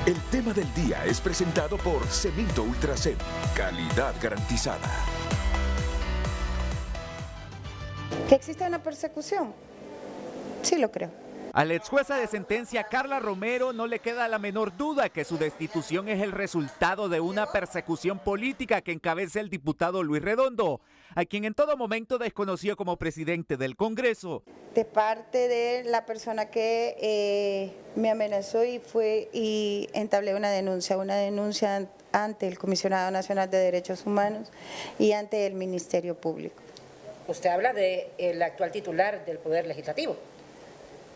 El tema del día es presentado por Cemento Ultracem. Calidad garantizada. ¿Que existe una persecución? Sí lo creo. A la ex jueza de sentencia Carla Romero no le queda la menor duda que su destitución es el resultado de una persecución política que encabeza el diputado Luis Redondo, a quien en todo momento desconoció como presidente del Congreso. De parte de la persona que me amenazó y entablé una denuncia ante el Comisionado Nacional de Derechos Humanos y ante el Ministerio Público. Usted habla del actual titular del Poder Legislativo.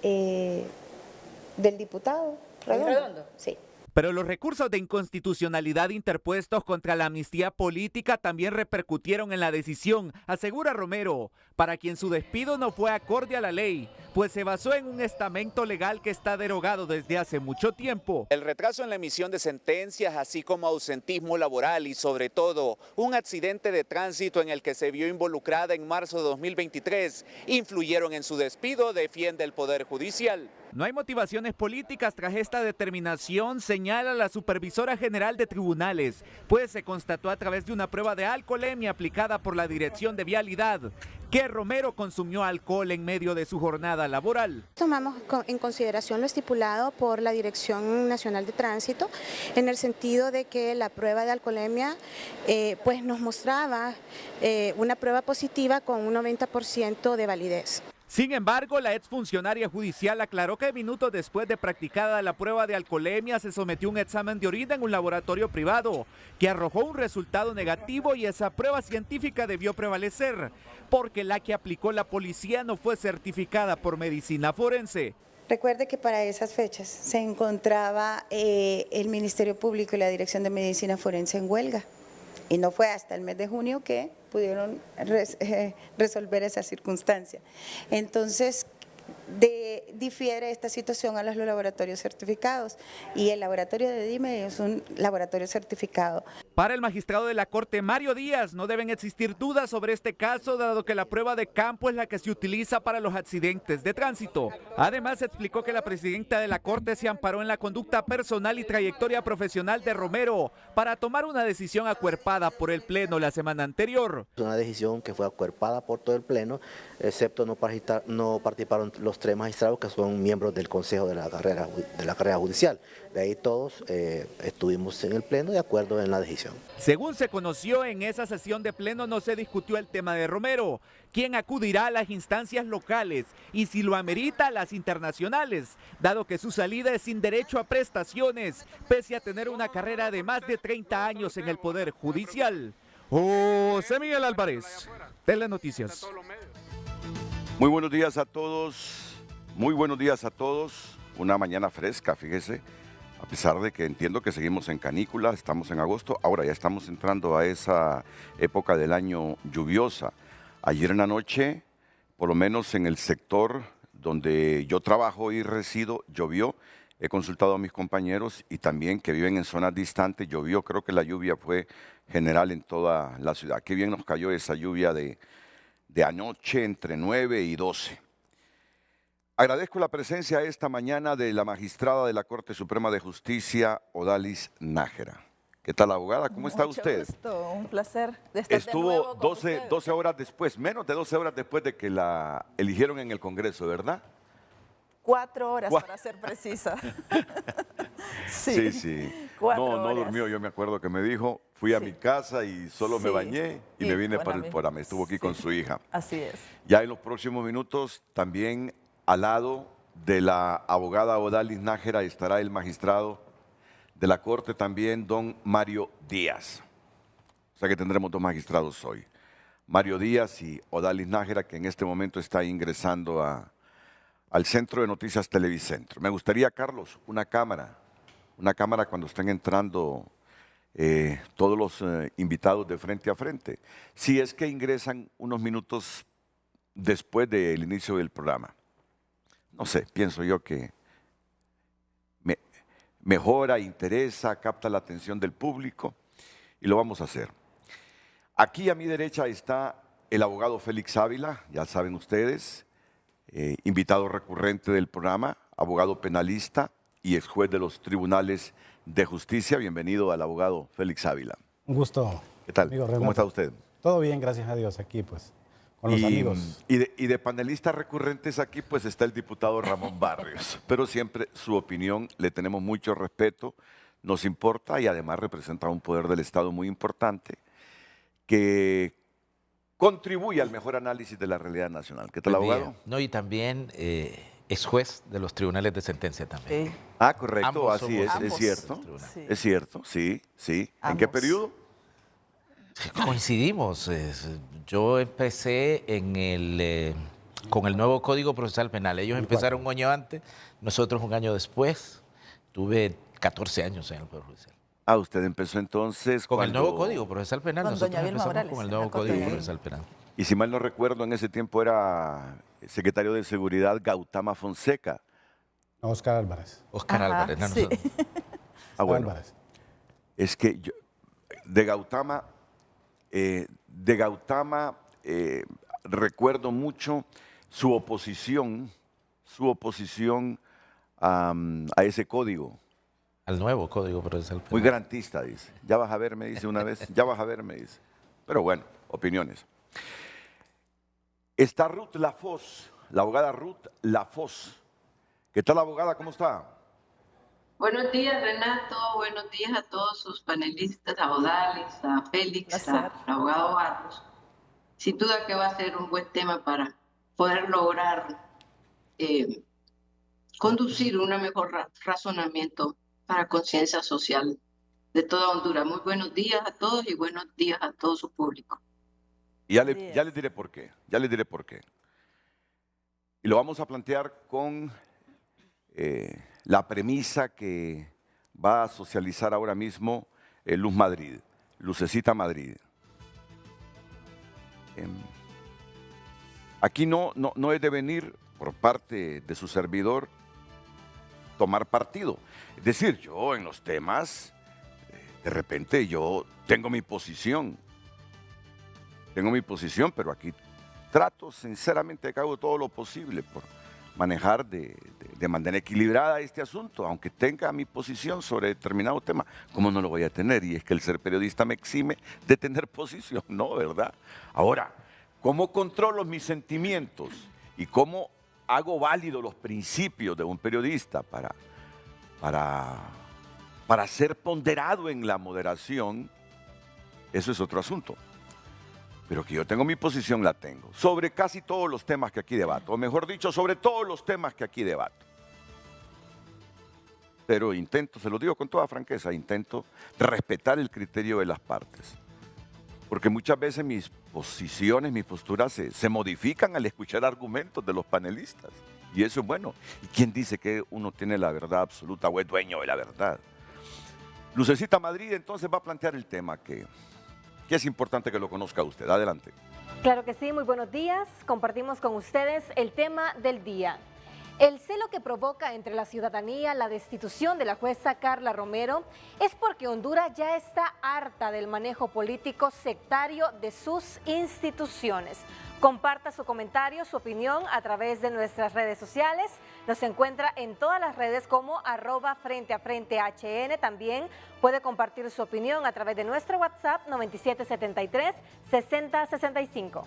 Del diputado Redondo. Sí. Pero los recursos de inconstitucionalidad interpuestos contra la amnistía política también repercutieron en la decisión, asegura Romero, para quien su despido no fue acorde a la ley, pues se basó en un estamento legal que está derogado desde hace mucho tiempo. El retraso en la emisión de sentencias, así como ausentismo laboral y sobre todo un accidente de tránsito en el que se vio involucrada en marzo de 2023, influyeron en su despido, defiende el Poder Judicial. No hay motivaciones políticas tras esta determinación, señala la supervisora general de tribunales, pues se constató a través de una prueba de alcoholemia aplicada por la Dirección de Vialidad que Romero consumió alcohol en medio de su jornada laboral. Tomamos en consideración lo estipulado por la Dirección Nacional de Tránsito, en el sentido de que la prueba de alcoholemia pues nos mostraba una prueba positiva con un 90% de validez. Sin embargo, la exfuncionaria judicial aclaró que minutos después de practicada la prueba de alcoholemia se sometió a un examen de orina en un laboratorio privado que arrojó un resultado negativo y esa prueba científica debió prevalecer porque la que aplicó la policía no fue certificada por medicina forense. Recuerde que para esas fechas se encontraba el Ministerio Público y la Dirección de Medicina Forense en huelga. Y no fue hasta el mes de junio que pudieron resolver esa circunstancia. Entonces, difiere esta situación a los laboratorios certificados y el laboratorio de DIME es un laboratorio certificado. Para el magistrado de la Corte, Mario Díaz, no deben existir dudas sobre este caso, dado que la prueba de campo es la que se utiliza para los accidentes de tránsito. Además, explicó que la presidenta de la Corte se amparó en la conducta personal y trayectoria profesional de Romero para tomar una decisión acuerpada por el Pleno la semana anterior. Una decisión que fue acuerpada por todo el Pleno, excepto no participaron los 3 magistrados que son miembros del Consejo de la carrera judicial. De ahí todos estuvimos en el Pleno de acuerdo en la decisión. Según se conoció, en esa sesión de Pleno no se discutió el tema de Romero, quien acudirá a las instancias locales y si lo amerita a las internacionales, dado que su salida es sin derecho a prestaciones, pese a tener una carrera de más de 30 años en el Poder Judicial. José Miguel Álvarez, Telenoticias. Muy buenos días a todos, muy buenos días a todos. Una mañana fresca, fíjese, a pesar de que entiendo que seguimos en canícula, estamos en agosto, ahora ya estamos entrando a esa época del año lluviosa. Ayer en la noche, por lo menos en el sector donde yo trabajo y resido, llovió. He consultado a mis compañeros y también que viven en zonas distantes, llovió. Creo que la lluvia fue general en toda la ciudad. Qué bien nos cayó esa lluvia de anoche entre 9 y 12. Agradezco la presencia esta mañana de la magistrada de la Corte Suprema de Justicia, Odalis Nájera. ¿Qué tal, abogada? ¿Cómo está usted? Mucho gusto, un placer de estar Estuvo de nuevo con 12 horas después, menos de 12 horas después de que la eligieron en el Congreso, ¿verdad? 4 horas para ser precisa. Sí. No durmió, yo me acuerdo que me dijo, fui a mi casa y solo me bañé y me vine para el programa. Estuvo aquí con su hija. Así es. Ya en los próximos minutos, también al lado de la abogada Odalis Nájera estará el magistrado de la Corte también, don Mario Díaz. O sea que tendremos 2 magistrados hoy. Mario Díaz y Odalis Nájera, que en este momento está ingresando al Centro de Noticias Televicentro. Me gustaría, Carlos, una cámara cuando estén entrando todos los invitados de frente a frente. Si es que ingresan unos minutos después del inicio del programa. No sé, pienso yo que mejora, interesa, capta la atención del público y lo vamos a hacer. Aquí a mi derecha está el abogado Félix Ávila, ya saben ustedes, invitado recurrente del programa, abogado penalista, y ex juez de los tribunales de justicia. Bienvenido al abogado Félix Ávila. Un gusto. ¿Qué tal? Amigo ¿Cómo está usted? Todo bien, gracias a Dios, aquí pues, con los amigos. Y de panelistas recurrentes aquí pues está el diputado Ramón Barrios, pero siempre su opinión le tenemos mucho respeto, nos importa y además representa un poder del Estado muy importante que contribuye al mejor análisis de la realidad nacional. ¿Qué tal, abogado? No, y también es juez de los tribunales de sentencia también. Sí. Ah, correcto, Ambos así somos- es cierto. Sí. Es cierto, sí, sí. ¿En qué Ambos. periodo? Coincidimos. Yo empecé con el nuevo Código Procesal Penal. Ellos empezaron un año antes, nosotros un año después. Tuve 14 años en el Poder Judicial. Ah, usted empezó entonces Con el cuando- nuevo Código Procesal Penal. Con Nosotros doña Vilma empezamos Morales, con el en nuevo la Corte Código de- Procesal Penal. Y si mal no recuerdo, en ese tiempo era secretario de Seguridad Gautama Fonseca. Oscar Álvarez. Oscar Ajá, Álvarez. No, sí. nosotros. Ah, bueno. Álvarez. Es que yo, de Gautama recuerdo mucho su oposición a ese código. Al nuevo Código Procesal Penal. Muy garantista, dice. Ya vas a ver, me dice una vez. Ya vas a ver, me dice. Pero bueno, opiniones. Está Ruth Lafoz, la abogada Ruth Lafoz. ¿Qué tal, abogada? ¿Cómo está? Buenos días, Renato. Buenos días a todos sus panelistas, a Odalis, a Félix, Placer. al abogado Barros. Sin duda que va a ser un buen tema para poder lograr conducir un mejor razonamiento para conciencia social de toda Honduras. Muy buenos días a todos y buenos días a todo su público. Y ya les diré por qué. Ya les diré por qué. Y lo vamos a plantear con la premisa que va a socializar ahora mismo Luz Madrid, Lucecita Madrid. Aquí no es de venir por parte de su servidor tomar partido. Es decir, yo en los temas, de repente yo tengo mi posición, pero aquí trato sinceramente que hago todo lo posible por manejar de manera equilibrada este asunto, aunque tenga mi posición sobre determinado tema. ¿Cómo no lo voy a tener? Y es que el ser periodista me exime de tener posición, ¿no? ¿Verdad? Ahora, ¿cómo controlo mis sentimientos y cómo hago válido los principios de un periodista para ser ponderado en la moderación? Eso es otro asunto. Pero que yo tengo mi posición, la tengo. Sobre casi todos los temas que aquí debato. O mejor dicho, sobre todos los temas que aquí debato. Pero intento, se lo digo con toda franqueza, intento respetar el criterio de las partes. Porque muchas veces mis posiciones, mis posturas se modifican al escuchar argumentos de los panelistas. Y eso es bueno. ¿Y quién dice que uno tiene la verdad absoluta o es dueño de la verdad? Lucecita Madrid entonces va a plantear el tema que es importante que lo conozca usted. Adelante. Claro que sí, muy buenos días. Compartimos con ustedes el tema del día. El celo que provoca entre la ciudadanía la destitución de la jueza Carla Romero es porque Honduras ya está harta del manejo político sectario de sus instituciones. Comparta su comentario, su opinión a través de nuestras redes sociales. Nos encuentra en todas las redes como @FrenteAFrenteHN. También puede compartir su opinión a través de nuestro WhatsApp 9773-6065.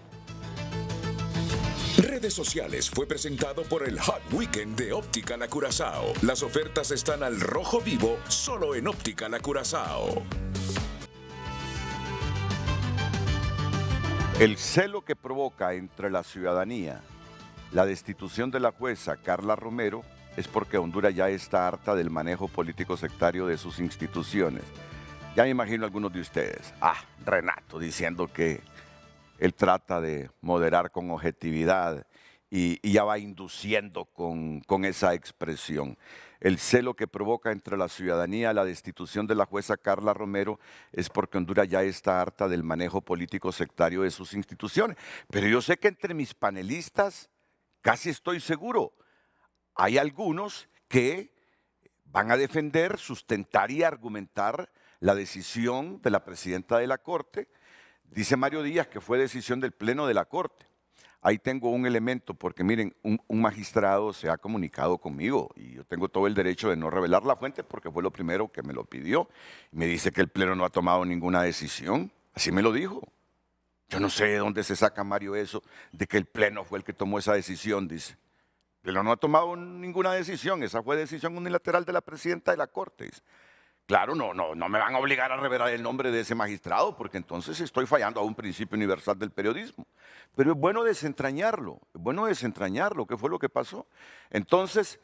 Redes sociales fue presentado por el Hot Weekend de Óptica La Curazao. Las ofertas están al rojo vivo solo en Óptica La Curazao. El celo que provoca entre la ciudadanía la destitución de la jueza Carla Romero es porque Honduras ya está harta del manejo político sectario de sus instituciones. Ya me imagino algunos de ustedes. Renato diciendo que él trata de moderar con objetividad y ya va induciendo con esa expresión. El celo que provoca entre la ciudadanía la destitución de la jueza Carla Romero es porque Honduras ya está harta del manejo político sectario de sus instituciones. Pero yo sé que entre mis panelistas, casi estoy seguro, hay algunos que van a defender, sustentar y argumentar la decisión de la presidenta de la Corte. Dice Mario Díaz que fue decisión del Pleno de la Corte. ahí tengo un elemento, porque miren, un magistrado se ha comunicado conmigo y yo tengo todo el derecho de no revelar la fuente porque fue lo primero que me lo pidió. Me dice que el Pleno no ha tomado ninguna decisión, así me lo dijo. Yo no sé de dónde se saca, Mario, eso de que el Pleno fue el que tomó esa decisión, dice. El Pleno no ha tomado ninguna decisión, esa fue decisión unilateral de la presidenta de la Corte, dice. Claro, no me van a obligar a revelar el nombre de ese magistrado porque entonces estoy fallando a un principio universal del periodismo. Pero es bueno desentrañarlo, ¿qué fue lo que pasó? Entonces,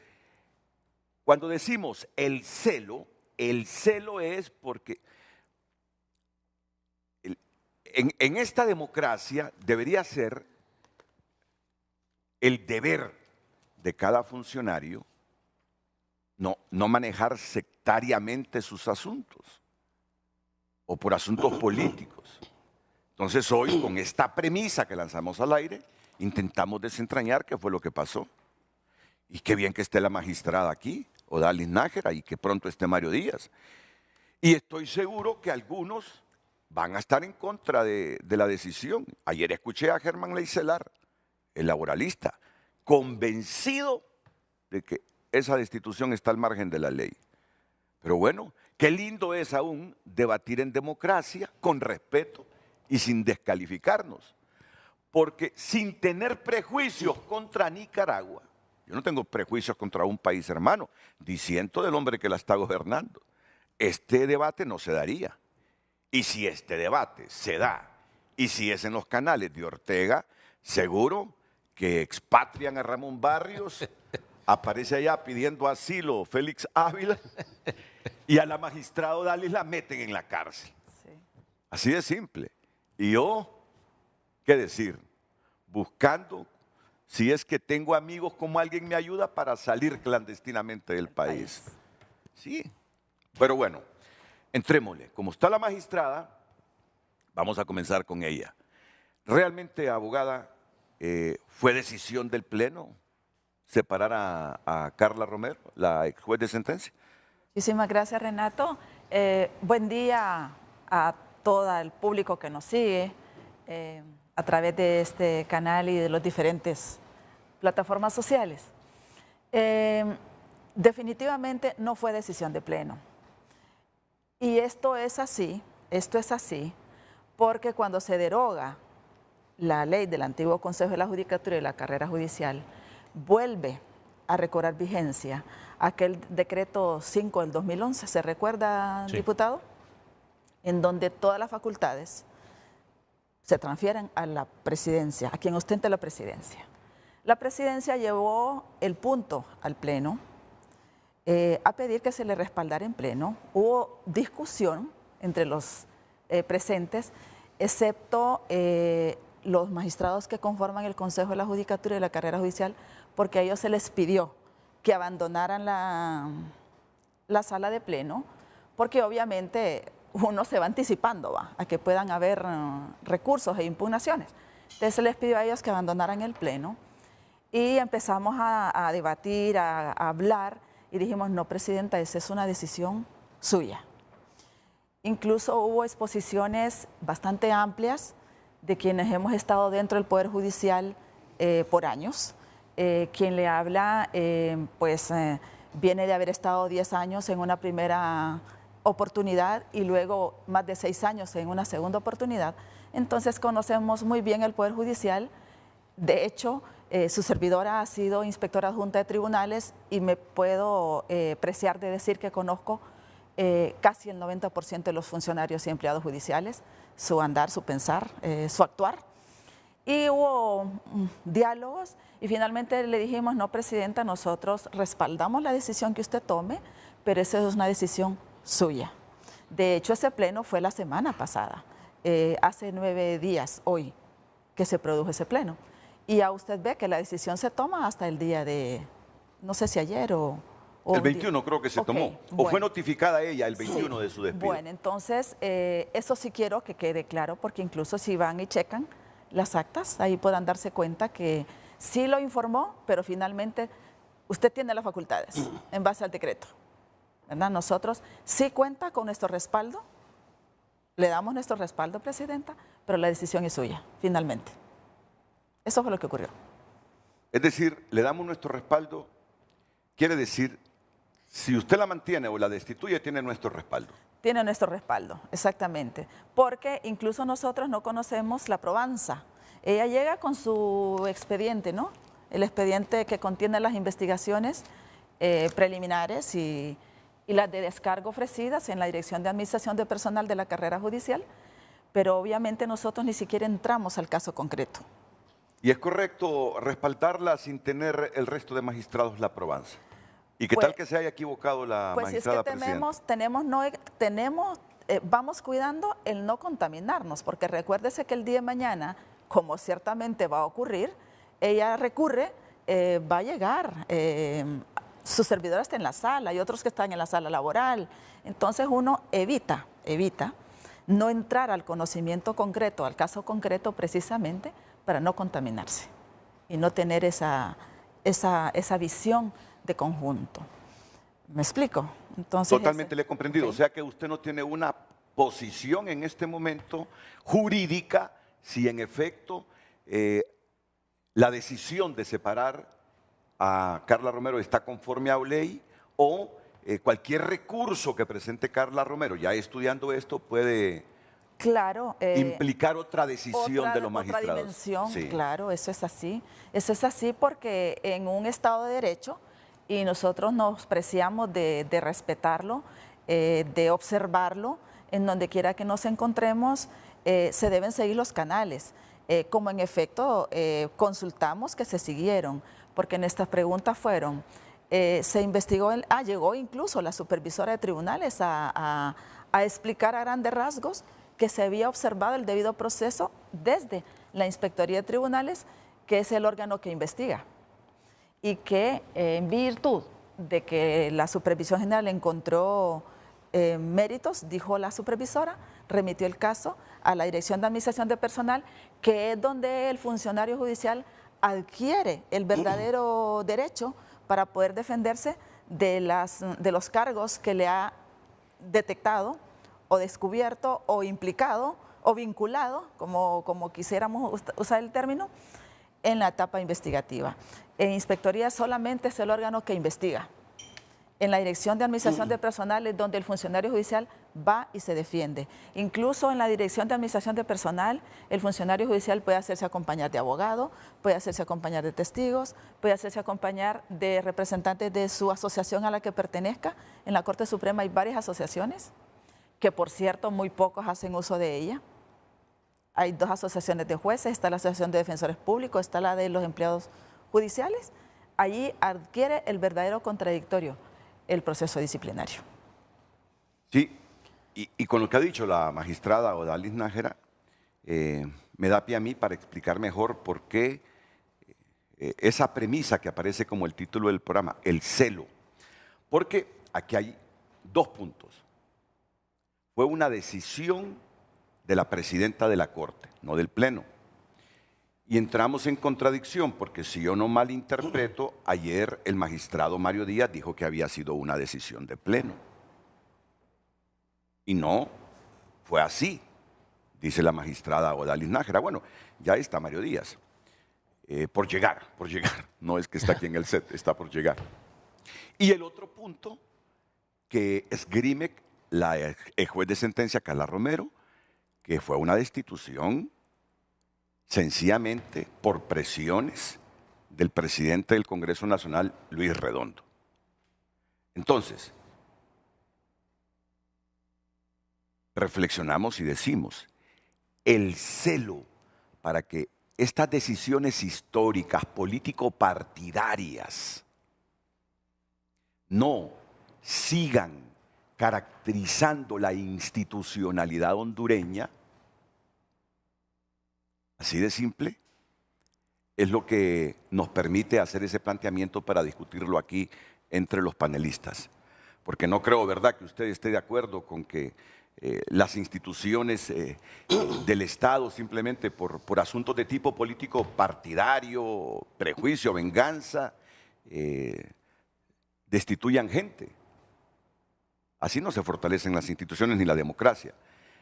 cuando decimos el celo es porque en esta democracia debería ser el deber de cada funcionario no manejar sectariamente sus asuntos o por asuntos políticos. Entonces hoy, con esta premisa que lanzamos al aire, intentamos desentrañar qué fue lo que pasó. Y qué bien que esté la magistrada aquí, Odalis Nájera, y que pronto esté Mario Díaz. Y estoy seguro que algunos van a estar en contra de la decisión. Ayer escuché a Germán Leicelar, el laboralista, convencido de que esa destitución está al margen de la ley. Pero bueno, qué lindo es aún debatir en democracia, con respeto y sin descalificarnos. Porque sin tener prejuicios contra Nicaragua, yo no tengo prejuicios contra un país hermano, disiento del hombre que la está gobernando. Este debate no se daría. Y si este debate se da, y si es en los canales de Ortega, seguro que expatrian a Ramón Barrios, aparece allá pidiendo asilo Félix Ávila y a la magistrada Odalis la meten en la cárcel. Sí. Así de simple. Y yo, ¿qué decir? Buscando si es que tengo amigos como alguien me ayuda para salir clandestinamente del país. Sí, pero bueno, entrémosle. Como está la magistrada, vamos a comenzar con ella. Realmente, abogada, ¿fue decisión del Pleno separar a Carla Romero, la ex juez de sentencia? Muchísimas gracias, Renato. Buen día a todo el público que nos sigue a través de este canal y de las diferentes plataformas sociales. Definitivamente no fue decisión de Pleno. Y esto es así porque cuando se deroga la ley del antiguo Consejo de la Judicatura y la carrera judicial, vuelve a recobrar vigencia aquel decreto 5 del 2011, ¿se recuerda, sí, diputado? En donde todas las facultades se transfieren a la presidencia, a quien ostente la presidencia. La presidencia llevó el punto al Pleno a pedir que se le respaldara en Pleno. Hubo discusión entre los presentes, excepto los magistrados que conforman el Consejo de la Judicatura y la carrera judicial, porque a ellos se les pidió que abandonaran la sala de Pleno, porque obviamente uno se va anticipando a que puedan haber recursos e impugnaciones. Entonces se les pidió a ellos que abandonaran el Pleno y empezamos a debatir, a hablar y dijimos, no, presidenta, esa es una decisión suya. Incluso hubo exposiciones bastante amplias de quienes hemos estado dentro del Poder Judicial por años. Quien le habla, viene de haber estado 10 años en una primera oportunidad y luego más de 6 años en una segunda oportunidad. Entonces conocemos muy bien el Poder Judicial. De hecho, su servidora ha sido inspectora adjunta de tribunales y me puedo preciar de decir que conozco casi el 90% de los funcionarios y empleados judiciales, su andar, su pensar, su actuar. Y hubo diálogos y finalmente le dijimos, no, presidenta, nosotros respaldamos la decisión que usted tome, pero esa es una decisión suya. De hecho, ese pleno fue la semana pasada, hace 9 días, hoy, que se produjo ese pleno. Y ya usted ve que la decisión se toma hasta el día de, no sé si ayer o el 21 creo que se tomó, o fue notificada ella el 21 sí, de su despido. Bueno, entonces, eso sí quiero que quede claro, porque incluso si van y checan las actas, ahí puedan darse cuenta que sí lo informó, pero finalmente usted tiene las facultades en base al decreto, ¿verdad? Nosotros sí cuenta con nuestro respaldo, le damos nuestro respaldo, presidenta, pero la decisión es suya, finalmente. Eso fue lo que ocurrió. Es decir, le damos nuestro respaldo, quiere decir, si usted la mantiene o la destituye, tiene nuestro respaldo. Tiene nuestro respaldo, exactamente. Porque incluso nosotros no conocemos la probanza. Ella llega con su expediente, ¿no? El expediente que contiene las investigaciones preliminares y las de descargo ofrecidas en la Dirección de Administración de Personal de la Carrera Judicial, pero obviamente nosotros ni siquiera entramos al caso concreto. ¿Y es correcto respaldarla sin tener el resto de magistrados la probanza? ¿Y qué Pues, tal que se haya equivocado la magistrada presidenta? Vamos cuidando el no contaminarnos, porque recuérdese que el día de mañana, como ciertamente va a ocurrir, ella recurre, va a llegar, su servidora está en la sala y otros que están en la sala laboral. Entonces uno evita no entrar al conocimiento concreto, al caso concreto precisamente para no contaminarse y no tener esa visión de conjunto. ¿Me explico? Entonces, Totalmente le he comprendido. Okay. O sea que usted no tiene una posición en este momento jurídica si en efecto la decisión de separar a Carla Romero está conforme a ley o cualquier recurso que presente Carla Romero, ya estudiando esto, puede implicar otra decisión de los magistrados. Otra dimensión, sí. Claro, eso es así. Eso es así porque en un Estado de Derecho, y nosotros nos preciamos de respetarlo, de observarlo, en donde quiera que nos encontremos, se deben seguir los canales. Como en efecto consultamos que se siguieron, porque nuestras preguntas fueron, se investigó, llegó incluso la supervisora de tribunales a explicar a grandes rasgos que se había observado el debido proceso desde la Inspectoría de Tribunales, que es el órgano que investiga, y que en virtud de que la Supervisión General encontró méritos, dijo la supervisora, remitió el caso a la Dirección de Administración de Personal, que es donde el funcionario judicial adquiere el verdadero derecho para poder defenderse de los cargos que le ha detectado o descubierto o implicado o vinculado, como quisiéramos usar el término, en la etapa investigativa. En Inspectoría solamente es el órgano que investiga. En la Dirección de Administración de Personal es donde el funcionario judicial va y se defiende. Incluso en la Dirección de Administración de Personal, el funcionario judicial puede hacerse acompañar de abogado, puede hacerse acompañar de testigos, puede hacerse acompañar de representantes de su asociación a la que pertenezca. En la Corte Suprema hay varias asociaciones, que por cierto muy pocos hacen uso de ella. Hay 2 asociaciones de jueces, está la Asociación de Defensores Públicos, está la de los empleados judiciales. Allí adquiere el verdadero contradictorio el proceso disciplinario. Sí, y con lo que ha dicho la magistrada Odalis Nájera, me da pie a mí para explicar mejor por qué esa premisa que aparece como el título del programa, el celo. Porque aquí hay 2 puntos. Fue una decisión de la presidenta de la Corte, no del Pleno. Y entramos en contradicción, porque si yo no malinterpreto, ayer el magistrado Mario Díaz dijo que había sido una decisión de Pleno. Y no fue así, dice la magistrada Odalis Nájera. Bueno, ya está Mario Díaz, por llegar, no es que está aquí en el set, está por llegar. Y el otro punto que esgrime la juez de sentencia Carla Romero, que fue una destitución sencillamente por presiones del presidente del Congreso Nacional, Luis Redondo. Entonces, reflexionamos y decimos, el celo para que estas decisiones históricas, político-partidarias, no sigan caracterizando la institucionalidad hondureña, así de simple, es lo que nos permite hacer ese planteamiento para discutirlo aquí entre los panelistas. Porque no creo, ¿verdad?, que usted esté de acuerdo con que las instituciones del Estado simplemente por asuntos de tipo político partidario, prejuicio, venganza, destituyan gente. Así no se fortalecen las instituciones ni la democracia.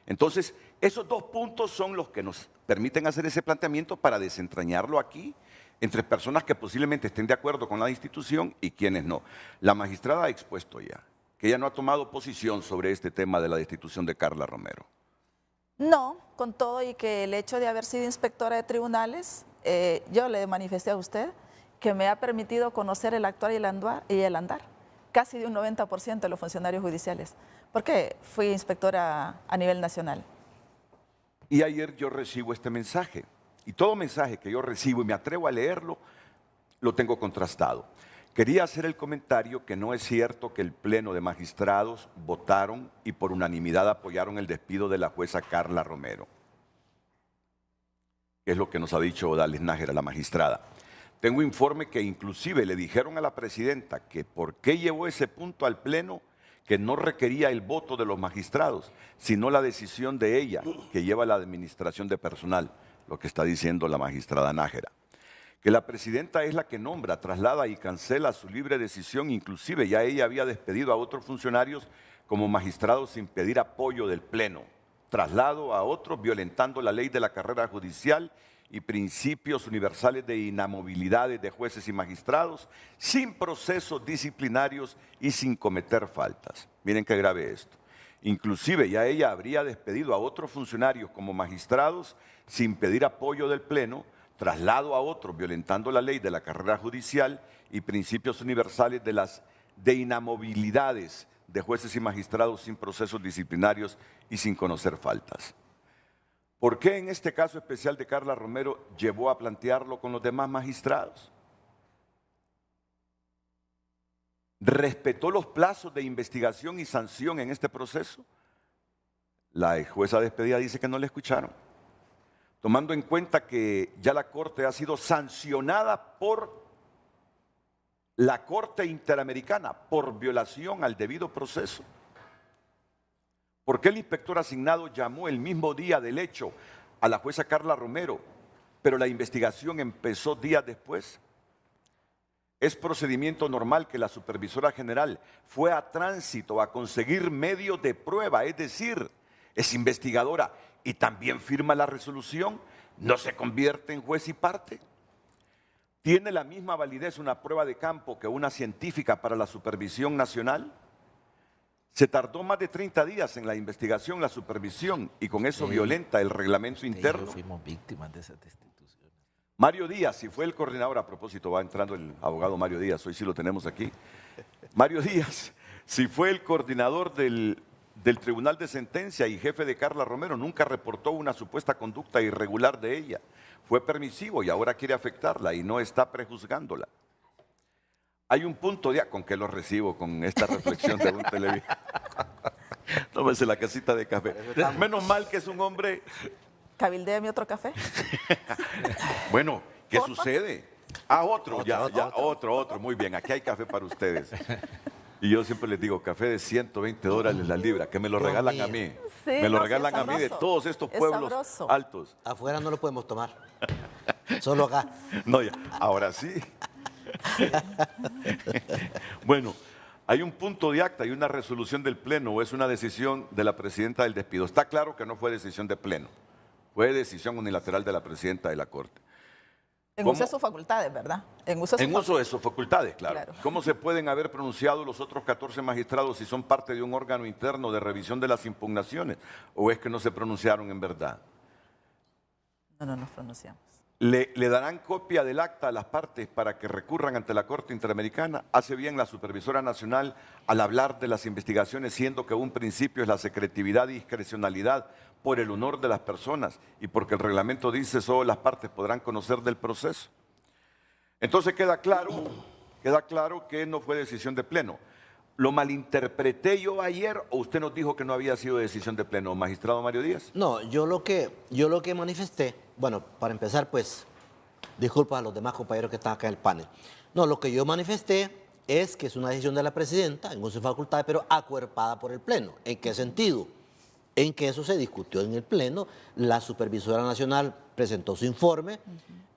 Entonces, esos dos puntos son los que nos permiten hacer ese planteamiento para desentrañarlo aquí entre personas que posiblemente estén de acuerdo con la institución y quienes no. La magistrada ha expuesto ya que ella no ha tomado posición sobre este tema de la destitución de Carla Romero. No, con todo y que el hecho de haber sido inspectora de tribunales, yo le manifesté a usted que me ha permitido conocer el actuar y el andar casi de un 90% de los funcionarios judiciales, porque fui inspectora a nivel nacional. Y ayer yo recibo este mensaje, y todo mensaje que yo recibo y me atrevo a leerlo, lo tengo contrastado. Quería hacer el comentario que no es cierto que el Pleno de Magistrados votaron y por unanimidad apoyaron el despido de la jueza Carla Romero, que es lo que nos ha dicho Odalis Nájera, la magistrada. Tengo informe que inclusive le dijeron a la presidenta que por qué llevó ese punto al Pleno, que no requería el voto de los magistrados, sino la decisión de ella, que lleva la administración de personal, lo que está diciendo la magistrada Nájera. Que la presidenta es la que nombra, traslada y cancela su libre decisión, inclusive ya ella había despedido a otros funcionarios como magistrados sin pedir apoyo del Pleno, traslado a otros violentando la ley de la carrera judicial y principios universales de inamovilidad de jueces y magistrados, sin procesos disciplinarios y sin cometer faltas. Miren qué grave esto. Inclusive ya ella habría despedido a otros funcionarios como magistrados sin pedir apoyo del Pleno, traslado a otros violentando la ley de la carrera judicial y principios universales de inamovilidades de jueces y magistrados sin procesos disciplinarios y sin conocer faltas. ¿Por qué en este caso especial de Carla Romero llevó a plantearlo con los demás magistrados? ¿Respetó los plazos de investigación y sanción en este proceso? La jueza despedida dice que no le escucharon, tomando en cuenta que ya la Corte ha sido sancionada por la Corte Interamericana por violación al debido proceso. ¿Por qué el inspector asignado llamó el mismo día del hecho a la jueza Carla Romero, pero la investigación empezó días después? Es procedimiento normal que la supervisora general fue a tránsito a conseguir medios de prueba, es decir, es investigadora y también firma la resolución, no se convierte en juez y parte. ¿Tiene la misma validez una prueba de campo que una científica para la supervisión nacional? Se tardó más de 30 días en la investigación, la supervisión, y con eso violenta el reglamento interno. Fuimos víctimas de esa destitución. Mario Díaz, si fue el coordinador, a propósito, va entrando el abogado Mario Díaz, hoy sí lo tenemos aquí. Mario Díaz, si fue el coordinador del Tribunal de Sentencia y jefe de Carla Romero, nunca reportó una supuesta conducta irregular de ella. Fue permisivo y ahora quiere afectarla y no está prejuzgándola. Hay un punto de... ¿Con qué lo recibo? Con esta reflexión de un televisor. Tómese la casita de café. Menos mal que es un hombre... ¿Cabildéame otro café? Bueno, ¿qué sucede? Ah, otro. Muy bien, aquí hay café para ustedes. Y yo siempre les digo, café de $120 la libra, que me lo regalan a mí. Sí, me lo regalan a mí de todos estos pueblos altos. Afuera no lo podemos tomar, solo acá. No, ya, ahora sí. Bueno, hay un punto de acta y una resolución del Pleno o es una decisión de la presidenta del despido. Está claro que no fue decisión de Pleno, fue decisión unilateral de la presidenta de la Corte. En uso de sus facultades, ¿verdad? En uso de sus facultades, claro. ¿Cómo se pueden haber pronunciado los otros 14 magistrados si son parte de un órgano interno de revisión de las impugnaciones? ¿O es que no se pronunciaron en verdad? No nos pronunciamos. ¿Le darán copia del acta a las partes para que recurran ante la Corte Interamericana? Hace bien la Supervisora Nacional al hablar de las investigaciones, siendo que un principio es la secretividad y discrecionalidad por el honor de las personas y porque el reglamento dice solo las partes podrán conocer del proceso. Entonces queda claro que no fue decisión de Pleno. ¿Lo malinterpreté yo ayer o usted nos dijo que no había sido decisión de Pleno, magistrado Mario Díaz? No, yo lo que manifesté, bueno, para empezar, pues, disculpas a los demás compañeros que están acá en el panel. No, lo que yo manifesté es que es una decisión de la presidenta, en uso de facultades, pero acuerpada por el Pleno. ¿En qué sentido? En que eso se discutió en el Pleno, la Supervisora Nacional presentó su informe,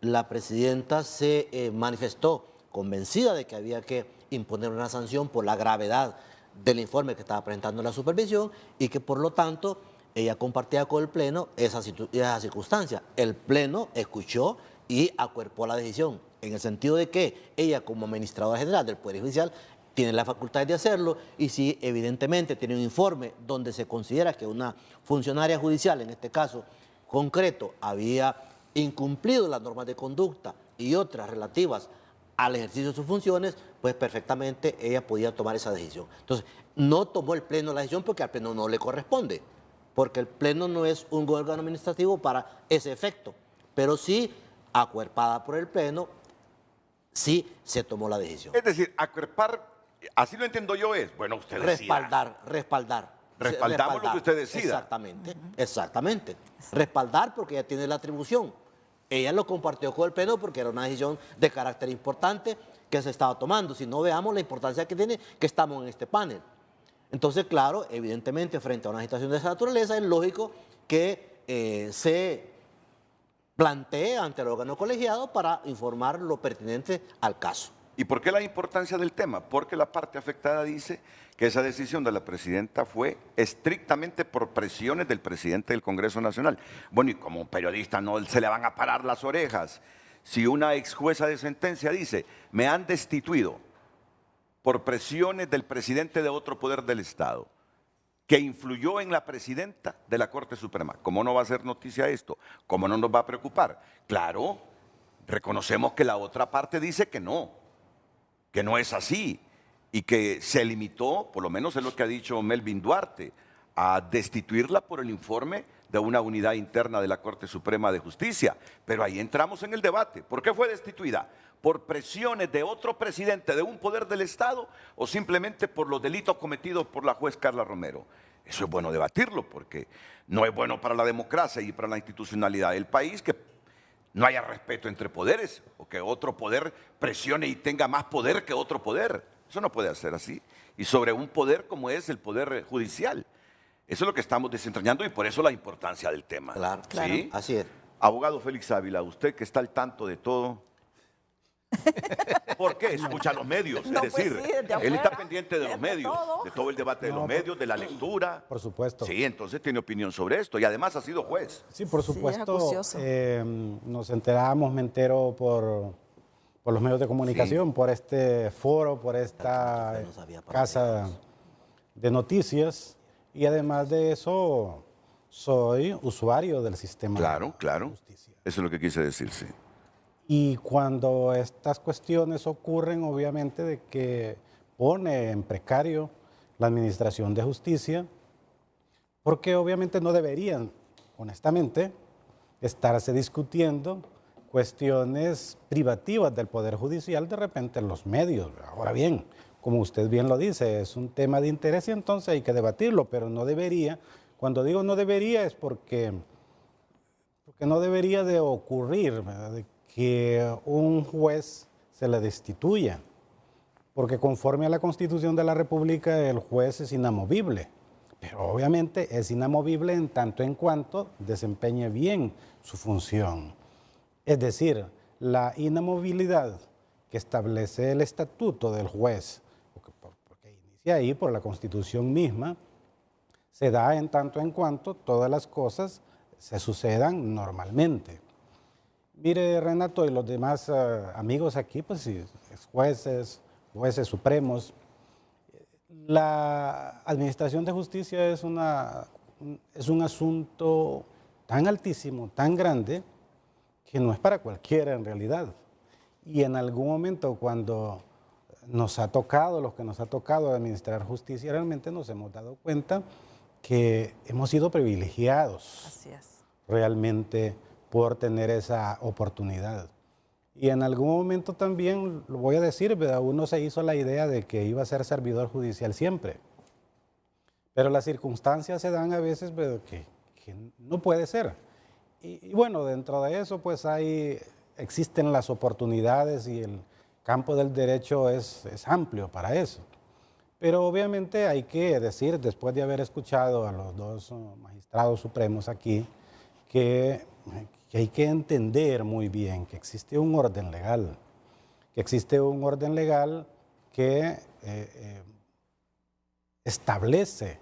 la presidenta se manifestó convencida de que había que imponer una sanción por la gravedad del informe que estaba presentando la supervisión y que por lo tanto ella compartía con el Pleno esa circunstancia. El Pleno escuchó y acuerpó la decisión, en el sentido de que ella, como administradora general del Poder Judicial, tiene la facultad de hacerlo, y si evidentemente tiene un informe donde se considera que una funcionaria judicial, en este caso concreto, había incumplido las normas de conducta y otras relativas al ejercicio de sus funciones, pues perfectamente ella podía tomar esa decisión. Entonces, no tomó el Pleno la decisión porque al Pleno no le corresponde, porque el Pleno no es un órgano administrativo para ese efecto, pero sí, acuerpada por el Pleno, sí se tomó la decisión. Es decir, acuerpar, así lo entiendo yo, es, bueno, usted decida. Respaldar. Respaldamos lo que usted decida. Exactamente, exactamente. Respaldar porque ella tiene la atribución. Ella lo compartió con el Pleno porque era una decisión de carácter importante que se estaba tomando. Si no, veamos la importancia que tiene que estamos en este panel. Entonces, claro, evidentemente, frente a una situación de esa naturaleza, es lógico que se plantee ante el órgano colegiado para informar lo pertinente al caso. ¿Y por qué la importancia del tema? Porque la parte afectada dice que esa decisión de la presidenta fue estrictamente por presiones del presidente del Congreso Nacional. Bueno, y como periodista no se le van a parar las orejas. Si una ex jueza de sentencia dice, me han destituido por presiones del presidente de otro poder del Estado, que influyó en la presidenta de la Corte Suprema, ¿cómo no va a ser noticia esto? ¿Cómo no nos va a preocupar? Claro, reconocemos que la otra parte dice que no es así, y que se limitó, por lo menos es lo que ha dicho Melvin Duarte, a destituirla por el informe de una unidad interna de la Corte Suprema de Justicia. Pero ahí entramos en el debate. ¿Por qué fue destituida? ¿Por presiones de otro presidente de un poder del Estado o simplemente por los delitos cometidos por la juez Carla Romero? Eso es bueno debatirlo, porque no es bueno para la democracia y para la institucionalidad del país que no haya respeto entre poderes o que otro poder presione y tenga más poder que otro poder. Eso no puede ser así. Y sobre un poder como es el poder judicial. Eso es lo que estamos desentrañando y por eso la importancia del tema. Claro, claro. ¿Sí? Así es. Abogado Félix Ávila, usted que está al tanto de todo, ¿por qué escucha los medios? No, es decir, pues sí, desde él está afuera, pendiente de los medios, de todo el debate de los medios, de la lectura. Por supuesto. Sí, entonces tiene opinión sobre esto y además ha sido juez. Sí, por supuesto. Sí, es nos enteramos, me entero por los medios de comunicación, por este foro, por esta casa de noticias, y además de eso soy usuario del sistema. Claro, claro. Eso es lo que quise decir, sí. Y cuando estas cuestiones ocurren, obviamente de que pone en precario la administración de justicia, porque obviamente no deberían, honestamente, estarse discutiendo cuestiones privativas del Poder Judicial de repente en los medios. Ahora bien, como usted bien lo dice, es un tema de interés y entonces hay que debatirlo, pero no debería. Cuando digo no debería es porque no debería de ocurrir, ¿verdad?, de que un juez se le destituya, porque conforme a la Constitución de la República el juez es inamovible, pero obviamente es inamovible en tanto en cuanto desempeñe bien su función. Es decir, la inamovilidad que establece el estatuto del juez, porque inicia ahí por la Constitución misma, se da en tanto en cuanto todas las cosas se sucedan normalmente. Mire, Renato, y los demás amigos aquí, pues sí, jueces supremos, la administración de justicia es un asunto tan altísimo, tan grande, que no es para cualquiera en realidad. Y en algún momento cuando nos ha tocado, los que nos ha tocado administrar justicia, realmente nos hemos dado cuenta que hemos sido privilegiados. Así es. Realmente por tener esa oportunidad. Y en algún momento también, lo voy a decir, ¿verdad?, uno se hizo la idea de que iba a ser servidor judicial siempre. Pero las circunstancias se dan a veces, ¿verdad?, que no puede ser. Y bueno, dentro de eso pues existen las oportunidades y el campo del derecho es amplio para eso. Pero obviamente hay que decir, después de haber escuchado a los dos magistrados supremos aquí, que hay que entender muy bien que existe un orden legal, que establece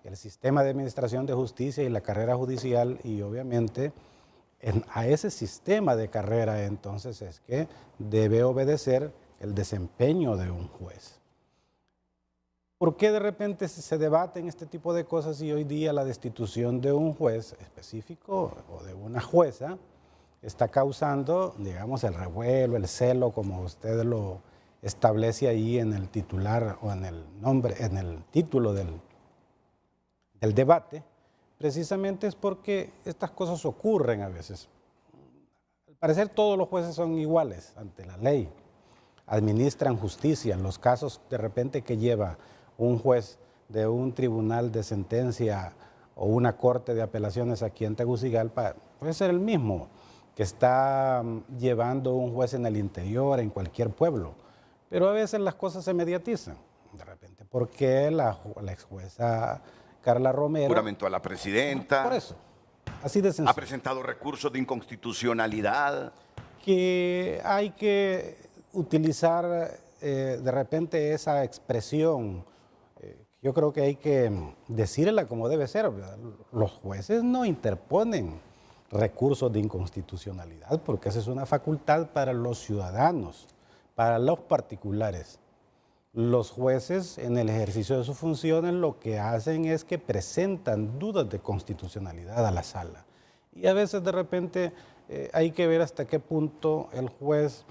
el sistema de administración de justicia y la carrera judicial, y obviamente a ese sistema de carrera entonces es que debe obedecer el desempeño de un juez. ¿Por qué de repente se debaten este tipo de cosas y hoy día la destitución de un juez específico o de una jueza está causando, digamos, el revuelo, el celo, como usted lo establece ahí en el titular o en el nombre, en el título del debate? Precisamente es porque estas cosas ocurren a veces. Al parecer todos los jueces son iguales ante la ley, administran justicia. En los casos de repente que lleva un juez de un tribunal de sentencia o una corte de apelaciones aquí en Tegucigalpa, puede ser el mismo que está llevando un juez en el interior, en cualquier pueblo. Pero a veces las cosas se mediatizan, de repente, porque la ex jueza Carla Romero... Juramentó a la presidenta. Por eso, así de sencillo. Ha presentado recursos de inconstitucionalidad. Que hay que utilizar de repente esa expresión. Yo creo que hay que decirla como debe ser, ¿verdad? Los jueces no interponen recursos de inconstitucionalidad porque esa es una facultad para los ciudadanos, para los particulares. Los jueces en el ejercicio de sus funciones lo que hacen es que presentan dudas de constitucionalidad a la sala. Y a veces de repente hay que ver hasta qué punto el juez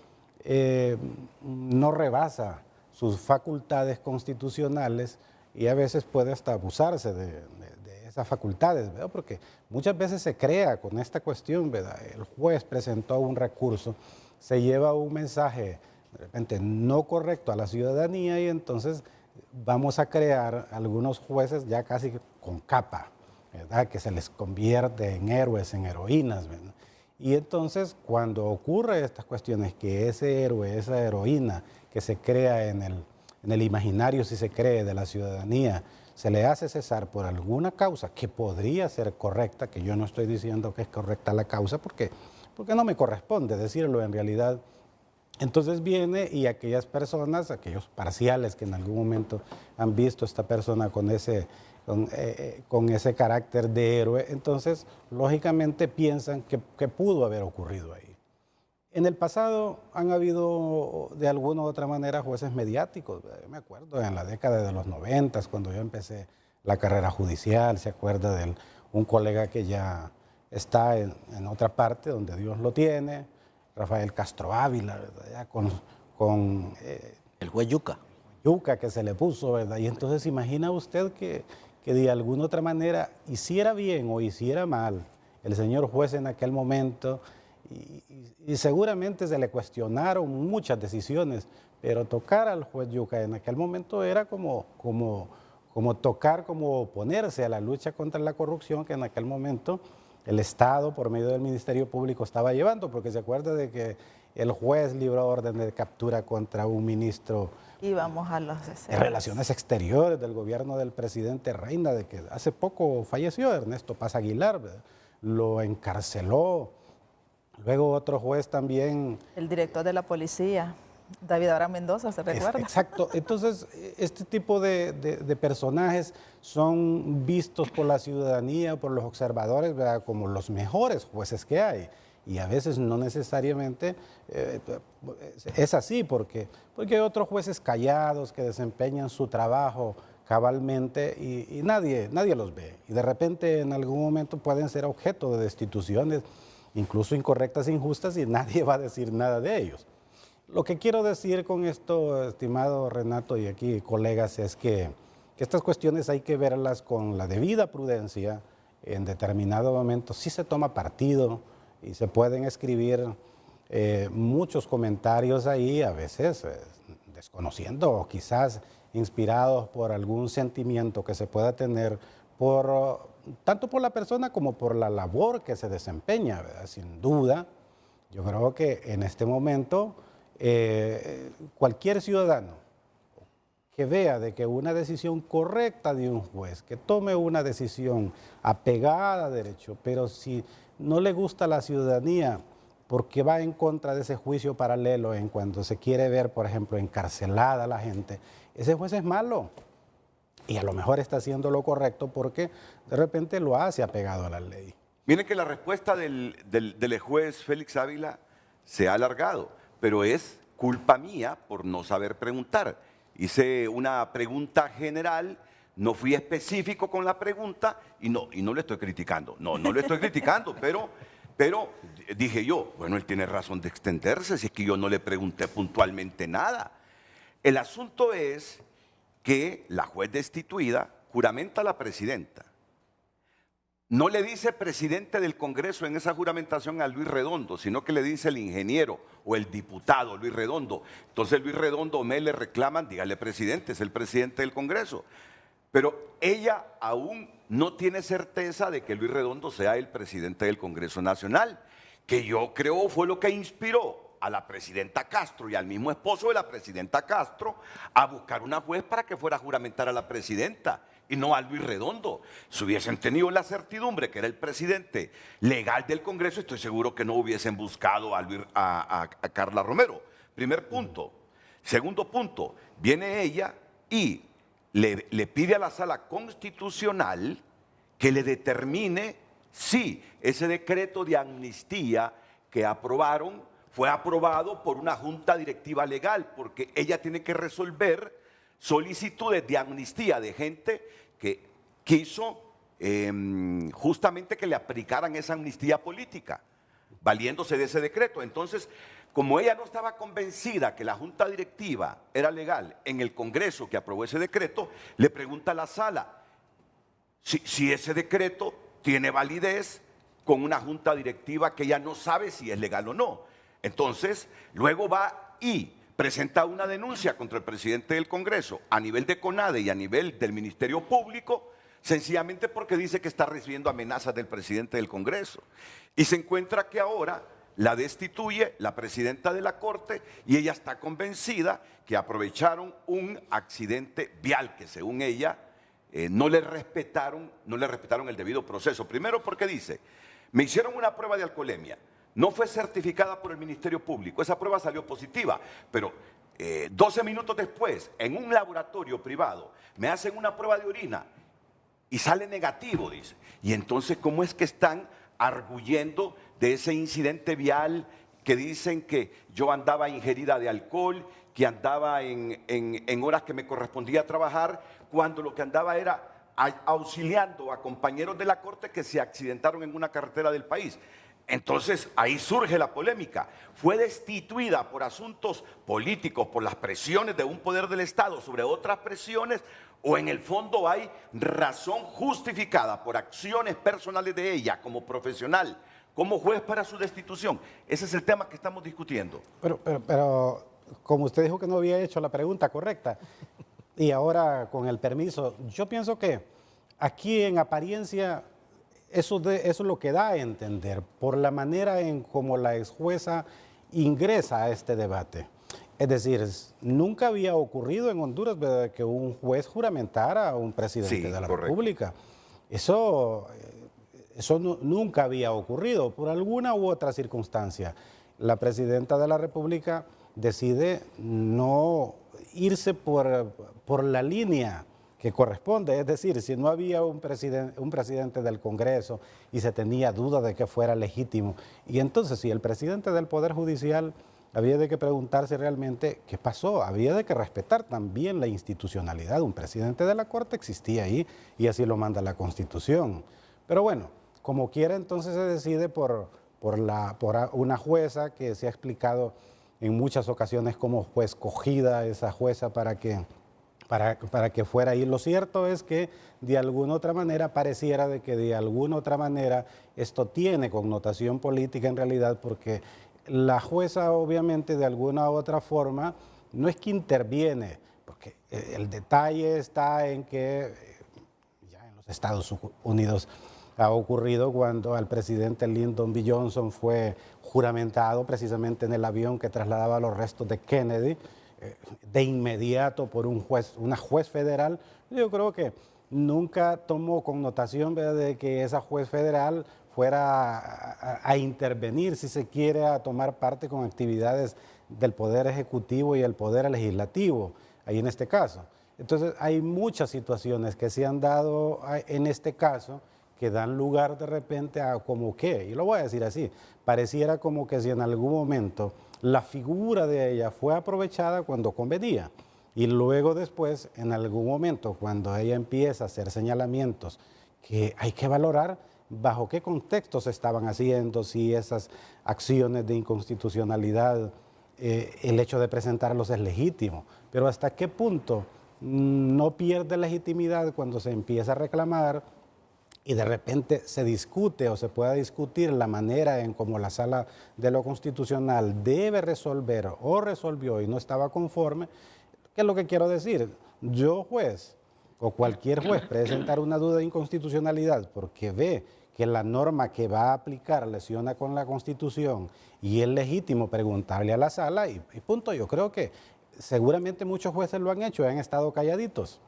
no rebasa sus facultades constitucionales y a veces puede hasta abusarse de esas facultades, ¿verdad? Porque muchas veces se crea con esta cuestión, ¿verdad? El juez presentó un recurso, se lleva un mensaje de repente no correcto a la ciudadanía y entonces vamos a crear algunos jueces ya casi con capa, ¿verdad? Que se les convierte en héroes, en heroínas, ¿verdad? Y entonces cuando ocurre estas cuestiones, que ese héroe, esa heroína que se crea en el imaginario, si se cree, de la ciudadanía, se le hace cesar por alguna causa que podría ser correcta, que yo no estoy diciendo que es correcta la causa, porque no me corresponde decirlo en realidad. Entonces viene y aquellas personas, aquellos parciales que en algún momento han visto a esta persona con ese carácter de héroe, entonces lógicamente piensan que pudo haber ocurrido ahí. En el pasado han habido de alguna u otra manera jueces mediáticos. Yo me acuerdo en la década de los 90, cuando yo empecé la carrera judicial, se acuerda de un colega que ya está en otra parte donde Dios lo tiene, Rafael Castro Ávila, ¿verdad? Ya con el juez Yuca. Yuca que se le puso, ¿verdad? Y entonces imagina usted que de alguna otra manera hiciera bien o hiciera mal el señor juez en aquel momento, y seguramente se le cuestionaron muchas decisiones, pero tocar al juez Yuca en aquel momento era como tocar, como oponerse a la lucha contra la corrupción que en aquel momento el Estado, por medio del Ministerio Público, estaba llevando, porque se acuerda de que el juez libró orden de captura contra un ministro Íbamos a los de Relaciones Exteriores del gobierno del presidente Reina, de que hace poco falleció Ernesto Paz Aguilar, ¿verdad? Lo encarceló. Luego otro juez también. El director de la policía, David Abraham Mendoza, ¿se recuerda? Exacto. Entonces, este tipo de personajes son vistos por la ciudadanía, por los observadores, ¿verdad? Como los mejores jueces que hay. Y a veces no necesariamente es así, porque hay otros jueces callados que desempeñan su trabajo cabalmente y nadie los ve. Y de repente en algún momento pueden ser objeto de destituciones, incluso incorrectas e injustas, y nadie va a decir nada de ellos. Lo que quiero decir con esto, estimado Renato y aquí colegas, es que estas cuestiones hay que verlas con la debida prudencia. En determinado momento sí se toma partido y se pueden escribir muchos comentarios ahí, a veces desconociendo o quizás inspirados por algún sentimiento que se pueda tener tanto por la persona como por la labor que se desempeña, ¿verdad? Sin duda, yo creo que en este momento cualquier ciudadano que vea de que una decisión correcta de un juez, que tome una decisión apegada a derecho, pero si no le gusta a la ciudadanía porque va en contra de ese juicio paralelo en cuanto se quiere ver, por ejemplo, encarcelada la gente, ese juez es malo. y a lo mejor está haciendo lo correcto porque de repente lo hace apegado a la ley. Miren que la respuesta del juez Félix Ávila se ha alargado, pero es culpa mía por no saber preguntar. Hice una pregunta general, no fui específico con la pregunta y no le estoy criticando. No le estoy criticando, pero dije yo, bueno, él tiene razón de extenderse si es que yo no le pregunté puntualmente nada. El asunto es que la juez destituida juramenta a la presidenta. No le dice presidente del Congreso en esa juramentación a Luis Redondo, sino que le dice el ingeniero o el diputado Luis Redondo. Entonces Luis Redondo me le reclaman, dígale presidente, es el presidente del Congreso. Pero ella aún no tiene certeza de que Luis Redondo sea el presidente del Congreso Nacional, que yo creo fue lo que inspiró a la presidenta Castro y al mismo esposo de la presidenta Castro a buscar una juez para que fuera a juramentar a la presidenta y no a Luis Redondo. Si hubiesen tenido la certidumbre que era el presidente legal del Congreso, estoy seguro que no hubiesen buscado a Carla Romero. Primer punto. Segundo punto, viene ella y le pide a la Sala Constitucional que le determine si ese decreto de amnistía que aprobaron fue aprobado por una junta directiva legal, porque ella tiene que resolver solicitudes de amnistía de gente que quiso justamente que le aplicaran esa amnistía política, valiéndose de ese decreto. Entonces, como ella no estaba convencida que la junta directiva era legal en el Congreso que aprobó ese decreto, le pregunta a la Sala si ese decreto tiene validez con una junta directiva que ella no sabe si es legal o no. Entonces, luego va y presenta una denuncia contra el presidente del Congreso a nivel de CONADE y a nivel del Ministerio Público, sencillamente porque dice que está recibiendo amenazas del presidente del Congreso. Y se encuentra que ahora la destituye la presidenta de la Corte y ella está convencida que aprovecharon un accidente vial que según ella no le respetaron el debido proceso. Primero porque dice, me hicieron una prueba de alcoholemia. No fue certificada por el Ministerio Público, esa prueba salió positiva, pero 12 minutos después, en un laboratorio privado, me hacen una prueba de orina y sale negativo, dice. Y entonces, ¿cómo es que están arguyendo de ese incidente vial que dicen que yo andaba ingerida de alcohol, que andaba en horas que me correspondía trabajar, cuando lo que andaba era auxiliando a compañeros de la Corte que se accidentaron en una carretera del país? Entonces, ahí surge la polémica. ¿Fue destituida por asuntos políticos, por las presiones de un poder del Estado sobre otras presiones? ¿O en el fondo hay razón justificada por acciones personales de ella como profesional, como juez para su destitución? Ese es el tema que estamos discutiendo. Pero como usted dijo que no había hecho la pregunta correcta, y ahora con el permiso, yo pienso que aquí en apariencia eso es lo que da a entender por la manera en cómo la ex jueza ingresa a este debate. Es decir, nunca había ocurrido en Honduras, ¿verdad?, que un juez juramentara a un presidente de la República. Eso nunca había ocurrido por alguna u otra circunstancia. La presidenta de la República decide no irse por la línea que corresponde, es decir, si no había un presidente del Congreso y se tenía duda de que fuera legítimo, y entonces si el presidente del Poder Judicial había de que preguntarse realmente qué pasó, había de que respetar también la institucionalidad. Un presidente de la Corte existía ahí y así lo manda la Constitución. Pero bueno, como quiera, entonces se decide por una jueza que se ha explicado en muchas ocasiones como fue escogida esa jueza para que fuera ahí. Lo cierto es que de alguna otra manera pareciera de que de alguna otra manera esto tiene connotación política en realidad, porque la jueza obviamente de alguna u otra forma no es que interviene, porque el detalle está en que ya en los Estados Unidos ha ocurrido cuando al presidente Lyndon B. Johnson fue juramentado precisamente en el avión que trasladaba los restos de Kennedy, de inmediato por una juez federal. Yo creo que nunca tomó connotación, ¿verdad?, de que esa juez federal fuera a intervenir, si se quiere, a tomar parte con actividades del Poder Ejecutivo y el Poder Legislativo, ahí en este caso. Entonces hay muchas situaciones que se han dado en este caso que dan lugar de repente a como que, y lo voy a decir así, pareciera como que si en algún momento la figura de ella fue aprovechada cuando convenía y luego después en algún momento cuando ella empieza a hacer señalamientos que hay que valorar bajo qué contexto se estaban haciendo, si esas acciones de inconstitucionalidad, el hecho de presentarlos es legítimo, pero hasta qué punto no pierde legitimidad cuando se empieza a reclamar y de repente se discute o se pueda discutir la manera en cómo la Sala de lo Constitucional debe resolver o resolvió y no estaba conforme. ¿Qué es lo que quiero decir? Yo, juez, o cualquier juez, presentar una duda de inconstitucionalidad porque ve que la norma que va a aplicar lesiona con la Constitución y es legítimo preguntarle a la Sala y punto. Yo creo que seguramente muchos jueces lo han hecho, han estado calladitos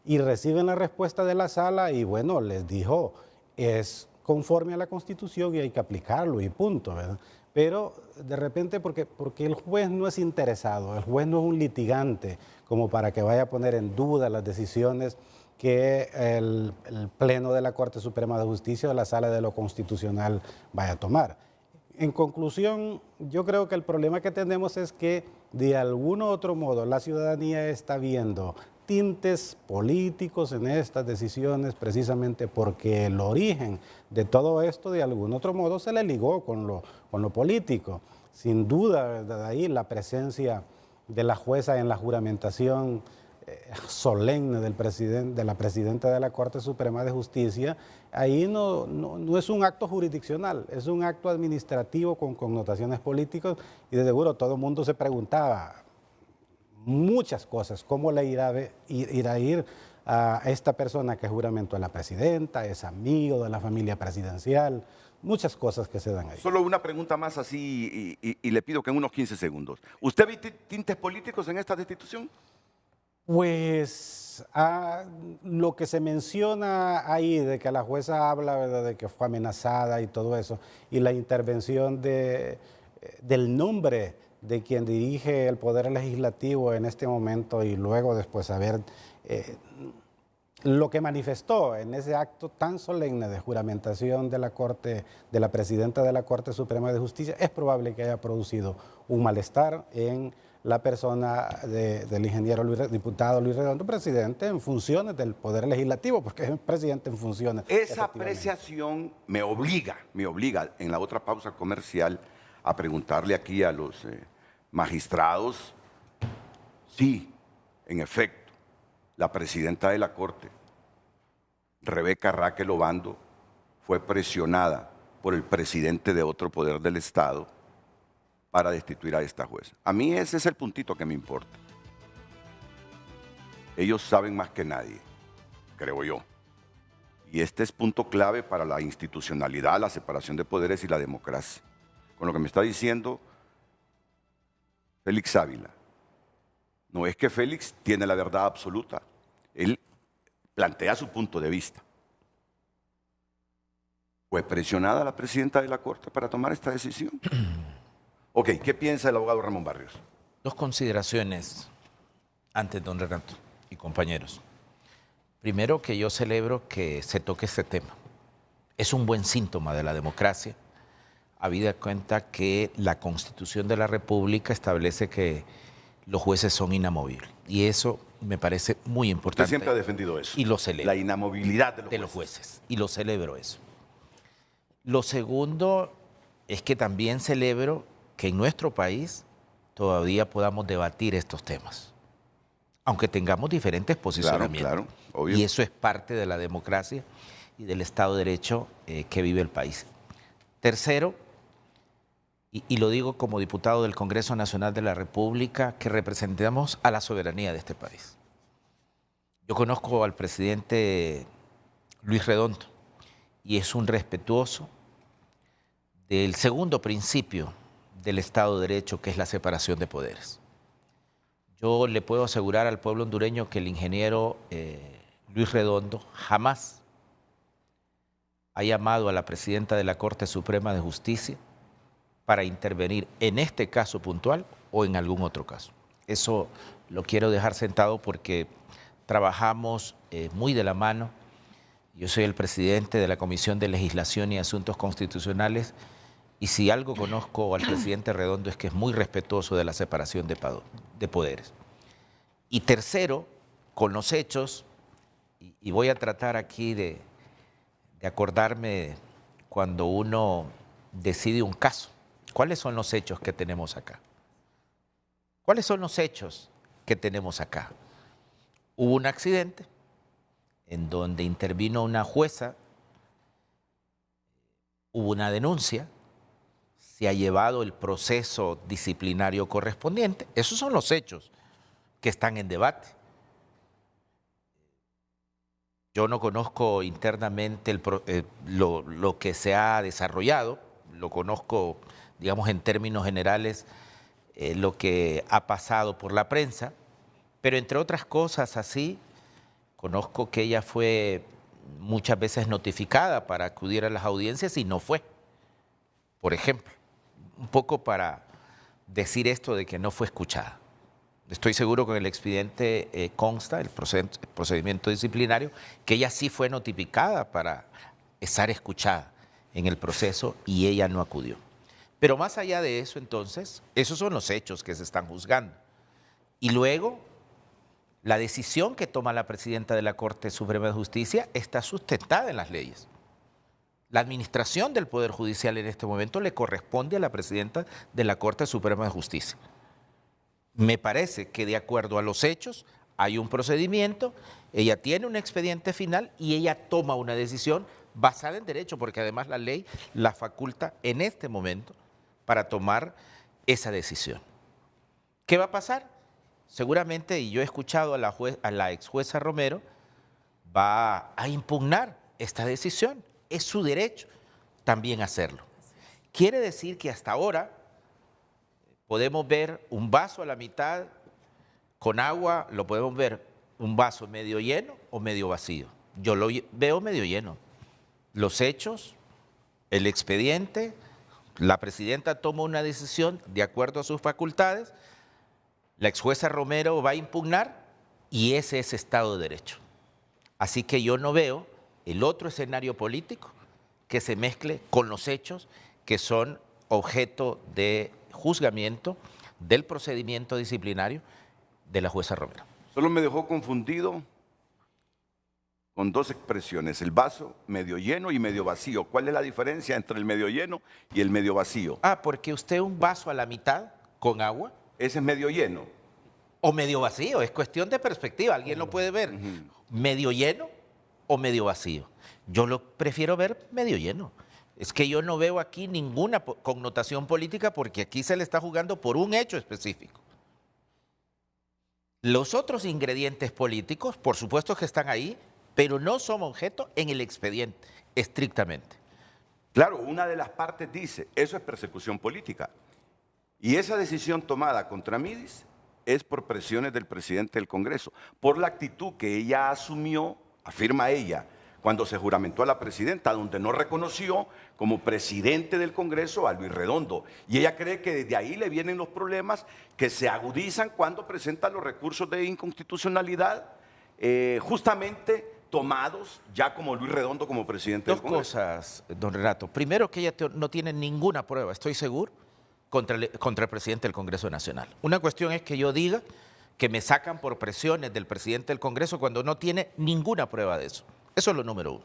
y reciben la respuesta de la Sala y bueno, les dijo, es conforme a la Constitución y hay que aplicarlo y punto, ¿verdad? Pero de repente, porque el juez no es interesado, el juez no es un litigante como para que vaya a poner en duda las decisiones que el Pleno de la Corte Suprema de Justicia o la Sala de lo Constitucional vaya a tomar. En conclusión, yo creo que el problema que tenemos es que de algún otro modo la ciudadanía está viendo tintes políticos en estas decisiones precisamente porque el origen de todo esto de algún otro modo se le ligó con lo político. Sin duda, de ahí la presencia de la jueza en la juramentación solemne de la presidenta de la Corte Suprema de Justicia, ahí no es un acto jurisdiccional, es un acto administrativo con connotaciones políticas y de seguro todo el mundo se preguntaba muchas cosas, cómo le irá a ir a esta persona que juramentó a la presidenta, es amigo de la familia presidencial, muchas cosas que se dan ahí. Solo una pregunta más así y le pido que en unos 15 segundos. ¿Usted ve tintes políticos en esta destitución? Pues lo que se menciona ahí de que la jueza habla, ¿verdad?, de que fue amenazada y todo eso, y la intervención del nombre de quien dirige el Poder Legislativo en este momento y luego después saber lo que manifestó en ese acto tan solemne de juramentación de la Corte, de la presidenta de la Corte Suprema de Justicia, es probable que haya producido un malestar en la persona del ingeniero diputado Luis Redondo, presidente en funciones del Poder Legislativo, porque es presidente en funciones. Esa apreciación me obliga en la otra pausa comercial a preguntarle aquí a los magistrados si, en efecto, la presidenta de la Corte, Rebeca Raquel Obando, fue presionada por el presidente de otro poder del Estado para destituir a esta jueza. A mí ese es el puntito que me importa. Ellos saben más que nadie, creo yo. Y este es punto clave para la institucionalidad, la separación de poderes y la democracia. Con lo que me está diciendo Félix Ávila. No es que Félix tiene la verdad absoluta. Él plantea su punto de vista. ¿Fue presionada la presidenta de la Corte para tomar esta decisión? Ok, ¿qué piensa el abogado Ramón Barrios? Dos consideraciones antes, don Renato y compañeros. Primero, que yo celebro que se toque este tema. Es un buen síntoma de la democracia, habida cuenta que la Constitución de la República establece que los jueces son inamovibles. Y eso me parece muy importante. Usted siempre ha defendido eso. Y lo celebro. La inamovilidad de los jueces. Y lo celebro eso. Lo segundo es que también celebro que en nuestro país todavía podamos debatir estos temas, aunque tengamos diferentes posicionamientos. Claro, obvio. Y eso es parte de la democracia y del Estado de Derecho que vive el país. Tercero, y lo digo como diputado del Congreso Nacional de la República, que representamos a la soberanía de este país. Yo conozco al presidente Luis Redondo y es un respetuoso del segundo principio del Estado de Derecho, que es la separación de poderes. Yo le puedo asegurar al pueblo hondureño que el ingeniero Luis Redondo jamás ha llamado a la presidenta de la Corte Suprema de Justicia para intervenir en este caso puntual o en algún otro caso. Eso lo quiero dejar sentado porque trabajamos muy de la mano. Yo soy el presidente de la Comisión de Legislación y Asuntos Constitucionales y si algo conozco al presidente Redondo es que es muy respetuoso de la separación de poderes. Y tercero, con los hechos, y voy a tratar aquí de acordarme cuando uno decide un caso. ¿Cuáles son los hechos que tenemos acá? ¿Cuáles son los hechos que tenemos acá? Hubo un accidente en donde intervino una jueza, hubo una denuncia, se ha llevado el proceso disciplinario correspondiente. Esos son los hechos que están en debate. Yo no conozco internamente lo que se ha desarrollado, lo conozco, digamos, en términos generales, lo que ha pasado por la prensa, pero entre otras cosas así, conozco que ella fue muchas veces notificada para acudir a las audiencias y no fue, por ejemplo, un poco para decir esto de que no fue escuchada. Estoy seguro que en el expediente consta, el procedimiento disciplinario, que ella sí fue notificada para estar escuchada en el proceso y ella no acudió. Pero más allá de eso, entonces, esos son los hechos que se están juzgando. Y luego, la decisión que toma la presidenta de la Corte Suprema de Justicia está sustentada en las leyes. La administración del Poder Judicial en este momento le corresponde a la presidenta de la Corte Suprema de Justicia. Me parece que de acuerdo a los hechos hay un procedimiento, ella tiene un expediente final y ella toma una decisión basada en derecho, porque además la ley la faculta en este momento para tomar esa decisión. ¿Qué va a pasar? Seguramente, y yo he escuchado a la ex jueza Romero, va a impugnar esta decisión. Es su derecho también hacerlo. Quiere decir que hasta ahora podemos ver un vaso a la mitad con agua, lo podemos ver un vaso medio lleno o medio vacío. Yo lo veo medio lleno. Los hechos, el expediente, la presidenta toma una decisión de acuerdo a sus facultades, la ex jueza Romero va a impugnar y ese es Estado de Derecho. Así que yo no veo el otro escenario político que se mezcle con los hechos que son objeto de juzgamiento del procedimiento disciplinario de la jueza Romero. Solo me dejó confundido con dos expresiones, el vaso medio lleno y medio vacío. ¿Cuál es la diferencia entre el medio lleno y el medio vacío? Porque usted un vaso a la mitad con agua. Ese es medio lleno. O medio vacío, es cuestión de perspectiva, alguien lo puede ver. Medio lleno o medio vacío. Yo lo prefiero ver medio lleno. Es que yo no veo aquí ninguna connotación política porque aquí se le está jugando por un hecho específico. Los otros ingredientes políticos, por supuesto que están ahí, pero no son objeto en el expediente, estrictamente. Claro, una de las partes dice, eso es persecución política. Y esa decisión tomada contra Midis es por presiones del presidente del Congreso, por la actitud que ella asumió, afirma ella, cuando se juramentó a la presidenta, donde no reconoció como presidente del Congreso a Luis Redondo. Y ella cree que desde ahí le vienen los problemas que se agudizan cuando presenta los recursos de inconstitucionalidad, justamente tomados ya como Luis Redondo como presidente del Congreso. Dos cosas, don Renato. Primero, que ella no tiene ninguna prueba, estoy seguro, contra el presidente del Congreso Nacional. Una cuestión es que yo diga que me sacan por presiones del presidente del Congreso cuando no tiene ninguna prueba de eso. Eso es lo número uno.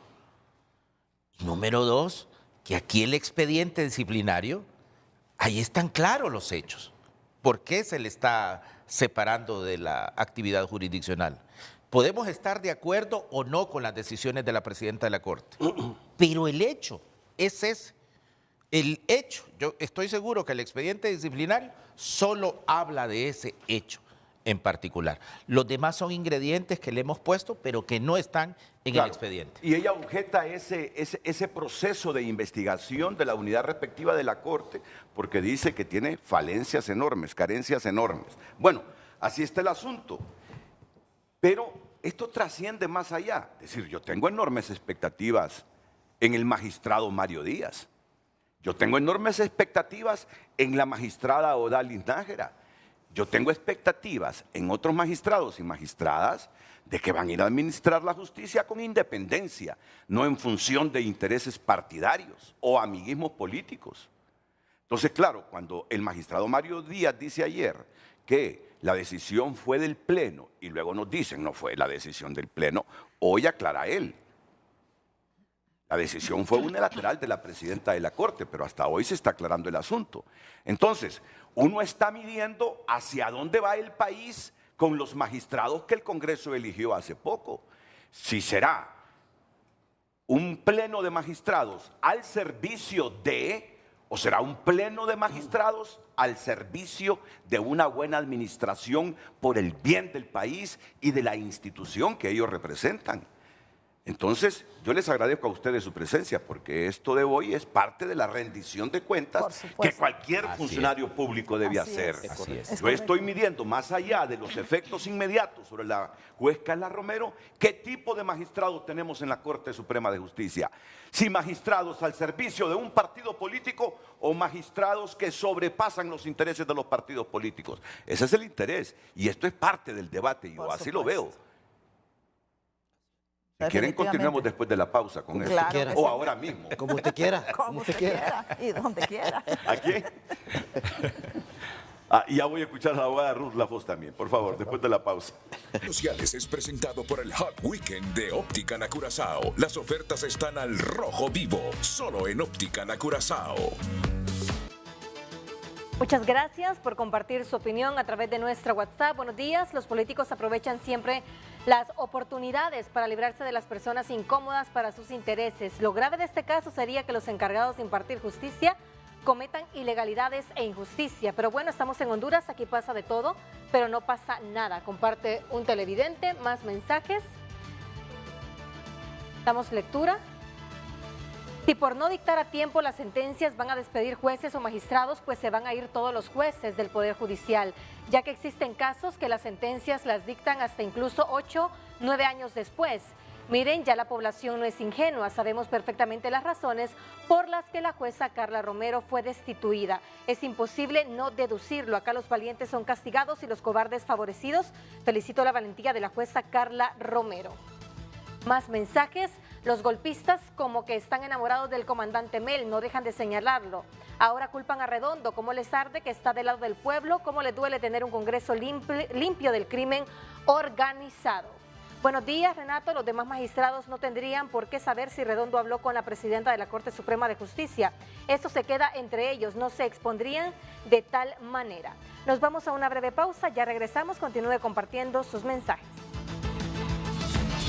Número dos, que aquí el expediente disciplinario, ahí están claros los hechos. ¿Por qué se le está separando de la actividad jurisdiccional? Podemos estar de acuerdo o no con las decisiones de la presidenta de la Corte, pero el hecho es ese. El hecho, yo estoy seguro que el expediente disciplinario solo habla de ese hecho en particular. Los demás son ingredientes que le hemos puesto, pero que no están en el expediente. Y ella objeta ese proceso de investigación de la unidad respectiva de la Corte, porque dice que tiene falencias enormes, carencias enormes. Bueno, así está el asunto. Pero esto trasciende más allá. Es decir, yo tengo enormes expectativas en el magistrado Mario Díaz. Yo tengo enormes expectativas en la magistrada Odalis Nájera. yo tengo expectativas en otros magistrados y magistradas de que van a ir a administrar la justicia con independencia, no en función de intereses partidarios o amiguismos políticos. Entonces, claro, cuando el magistrado Mario Díaz dice ayer que la decisión fue del Pleno y luego nos dicen no fue la decisión del Pleno, hoy aclara él. La decisión fue unilateral de la presidenta de la Corte, pero hasta hoy se está aclarando el asunto. Entonces, uno está midiendo hacia dónde va el país con los magistrados que el Congreso eligió hace poco. Si será un pleno de magistrados al servicio de, o será un pleno de magistrados al servicio de una buena administración por el bien del país y de la institución que ellos representan. Entonces, yo les agradezco a ustedes su presencia, porque esto de hoy es parte de la rendición de cuentas que cualquier funcionario público debe hacer. Yo estoy midiendo, más allá de los efectos inmediatos sobre la juez Carla Romero, qué tipo de magistrados tenemos en la Corte Suprema de Justicia. Si magistrados al servicio de un partido político o magistrados que sobrepasan los intereses de los partidos políticos. Ese es el interés, y esto es parte del debate, y yo así lo veo. Si quieren, continuemos después de la pausa con eso. Claro, o ahora mismo. Como usted quiera. Como usted quiera y donde quiera. ¿A quién? Y ya voy a escuchar a la abogada Ruth Lafos también, por favor, después de la pausa. Sociales es presentado por el Hot Weekend de Óptica La Curazao. Las ofertas están al rojo vivo, solo en Óptica La Curazao. Muchas gracias por compartir su opinión a través de nuestra WhatsApp. Buenos días. Los políticos aprovechan siempre las oportunidades para librarse de las personas incómodas para sus intereses. Lo grave de este caso sería que los encargados de impartir justicia cometan ilegalidades e injusticia. Pero bueno, estamos en Honduras, aquí pasa de todo, pero no pasa nada. Comparte un televidente, más mensajes. Damos lectura. Si por no dictar a tiempo las sentencias van a despedir jueces o magistrados, pues se van a ir todos los jueces del Poder Judicial, ya que existen casos que las sentencias las dictan hasta incluso 8, 9 años después. Miren, ya la población no es ingenua, sabemos perfectamente las razones por las que la jueza Carla Romero fue destituida. Es imposible no deducirlo. Acá los valientes son castigados y los cobardes favorecidos. Felicito la valentía de la jueza Carla Romero. Más mensajes. Los golpistas como que están enamorados del comandante Mel, no dejan de señalarlo. Ahora culpan a Redondo, cómo les arde que está del lado del pueblo, cómo les duele tener un Congreso limpio del crimen organizado. Buenos días, Renato. Los demás magistrados no tendrían por qué saber si Redondo habló con la presidenta de la Corte Suprema de Justicia. Esto se queda entre ellos, no se expondrían de tal manera. Nos vamos a una breve pausa, ya regresamos, continúe compartiendo sus mensajes.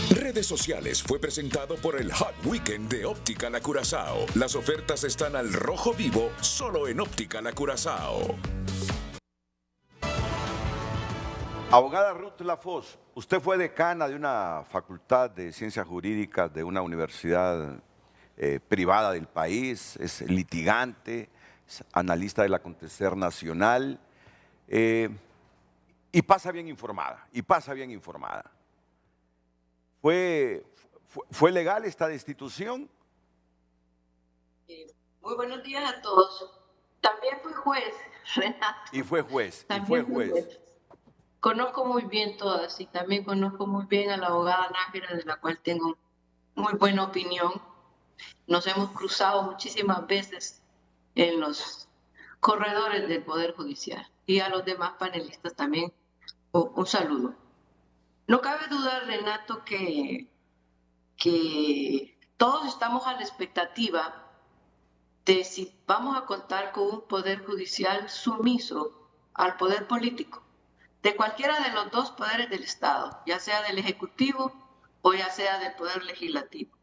Redes sociales fue presentado por el Hot Weekend de Óptica La Curazao. Las ofertas están al rojo vivo, solo en Óptica La Curazao. Abogada Ruth Lafos, usted fue decana de una facultad de ciencias jurídicas de una universidad privada del país, es litigante, es analista del acontecer nacional y pasa bien informada, ¿Fue legal esta destitución? Muy buenos días a todos. También fui juez, Renato. Y fue juez. También fui juez. Conozco muy bien todas y también conozco muy bien a la abogada Nájera, de la cual tengo muy buena opinión. Nos hemos cruzado muchísimas veces en los corredores del Poder Judicial. Y a los demás panelistas también un saludo. No cabe duda, Renato, que todos estamos a la expectativa de si vamos a contar con un poder judicial sumiso al poder político, de cualquiera de los dos poderes del Estado, ya sea del Ejecutivo o ya sea del Poder Legislativo,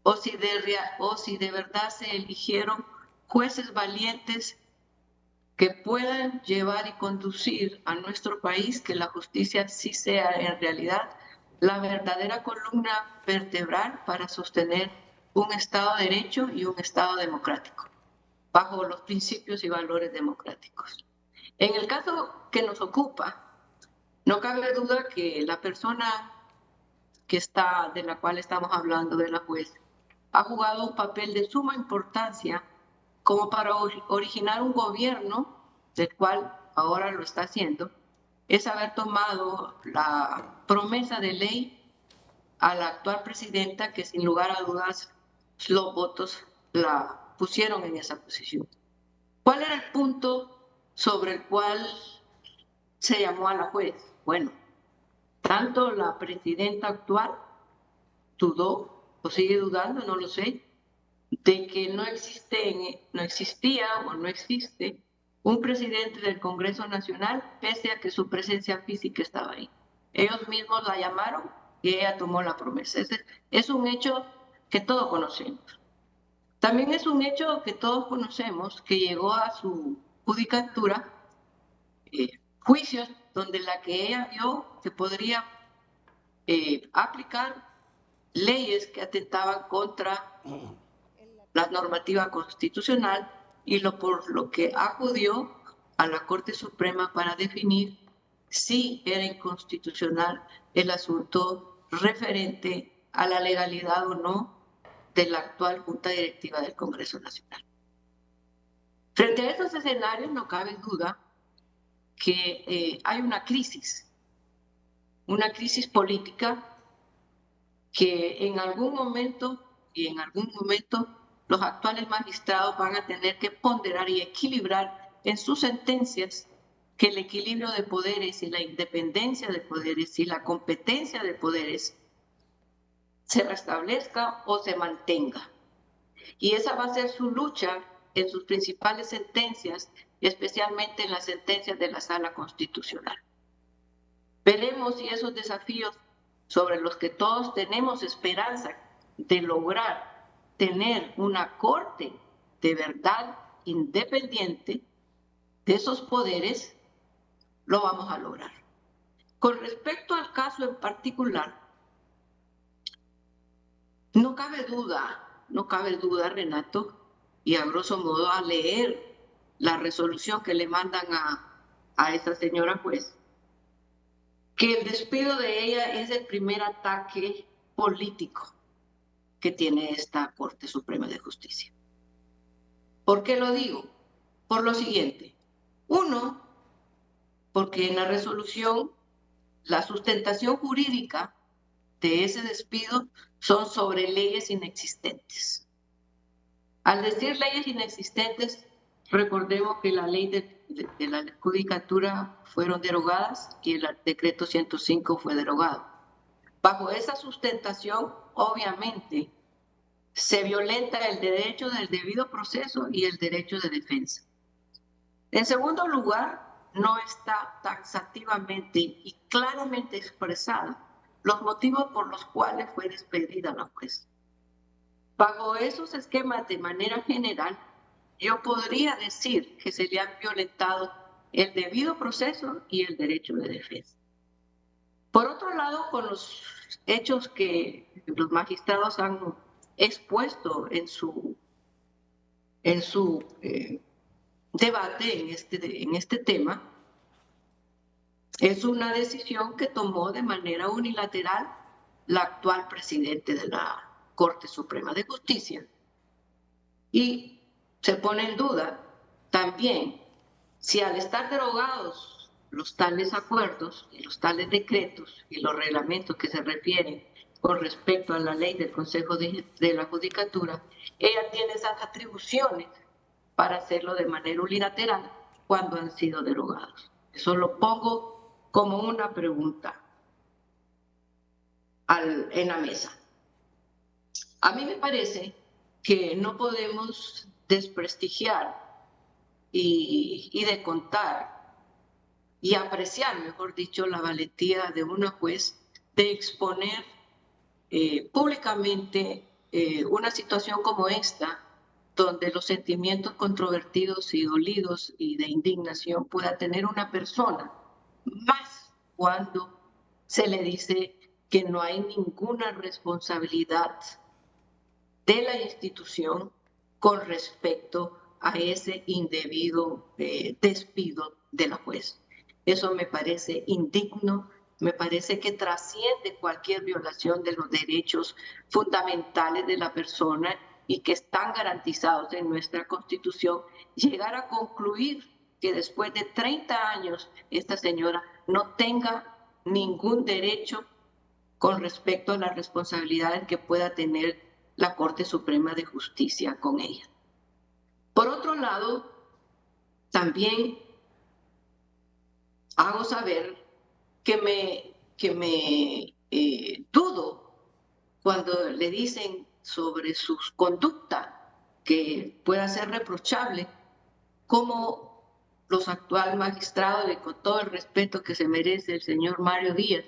o si de verdad se eligieron jueces valientes que puedan llevar y conducir a nuestro país, que la justicia sí sea en realidad la verdadera columna vertebral para sostener un Estado de Derecho y un Estado democrático, bajo los principios y valores democráticos. En el caso que nos ocupa, no cabe duda que la persona de la cual estamos hablando, de la juez, ha jugado un papel de suma importancia como para originar un gobierno, del cual ahora lo está haciendo, es haber tomado la promesa de ley a la actual presidenta, que sin lugar a dudas los votos la pusieron en esa posición. ¿Cuál era el punto sobre el cual se llamó a la juez? Bueno, tanto la presidenta actual dudó, o sigue dudando, no lo sé, de que no existía o no existe un presidente del Congreso Nacional, pese a que su presencia física estaba ahí. Ellos mismos la llamaron y ella tomó la promesa. Es un hecho que todos conocemos. También es un hecho que todos conocemos que llegó a su judicatura juicios donde la que ella vio que podría aplicar leyes que atentaban contra la normativa constitucional y por lo que acudió a la Corte Suprema para definir si era inconstitucional el asunto referente a la legalidad o no de la actual Junta Directiva del Congreso Nacional. Frente a estos escenarios no cabe duda que hay una crisis política que en algún momento los actuales magistrados van a tener que ponderar y equilibrar en sus sentencias que el equilibrio de poderes y la independencia de poderes y la competencia de poderes se restablezca o se mantenga. Y esa va a ser su lucha en sus principales sentencias, especialmente en las sentencias de la Sala Constitucional. Veremos si esos desafíos sobre los que todos tenemos esperanza de lograr tener una corte de verdad independiente de esos poderes, lo vamos a lograr. Con respecto al caso en particular, no cabe duda, Renato, y a grosso modo a leer la resolución que le mandan a esa señora juez, que el despido de ella es el primer ataque político que tiene esta Corte Suprema de Justicia. ¿Por qué lo digo? Por lo siguiente. Uno, porque en la resolución la sustentación jurídica de ese despido son sobre leyes inexistentes. Al decir leyes inexistentes, recordemos que la ley de la judicatura fueron derogadas y el decreto 105 fue derogado. Bajo esa sustentación, obviamente, se violenta el derecho del debido proceso y el derecho de defensa. En segundo lugar, no está taxativamente y claramente expresada los motivos por los cuales fue despedida la juez. Bajo esos esquemas, de manera general, yo podría decir que se le han violentado el debido proceso y el derecho de defensa. Por otro lado, con los hechos que los magistrados han expuesto en su debate en este tema, es una decisión que tomó de manera unilateral la actual presidente de la Corte Suprema de Justicia. Y se pone en duda también si al estar derogados los tales acuerdos y los tales decretos y los reglamentos que se refieren con respecto a la ley del Consejo de la Judicatura, ella tiene esas atribuciones para hacerlo de manera unilateral cuando han sido derogados. Eso lo pongo como una pregunta en la mesa. A mí me parece que no podemos desprestigiar y descontar y apreciar, mejor dicho, la valentía de una juez de exponer públicamente una situación como esta, donde los sentimientos controvertidos y dolidos y de indignación pueda tener una persona, más cuando se le dice que no hay ninguna responsabilidad de la institución con respecto a ese indebido despido de la juez. Eso me parece indigno, me parece que trasciende cualquier violación de los derechos fundamentales de la persona y que están garantizados en nuestra Constitución. Llegar a concluir que después de 30 años esta señora no tenga ningún derecho con respecto a las responsabilidades que pueda tener la Corte Suprema de Justicia con ella. Por otro lado, también hago saber que me dudo cuando le dicen sobre su conducta que pueda ser reprochable, como los actuales magistrados, y con todo el respeto que se merece el señor Mario Díaz,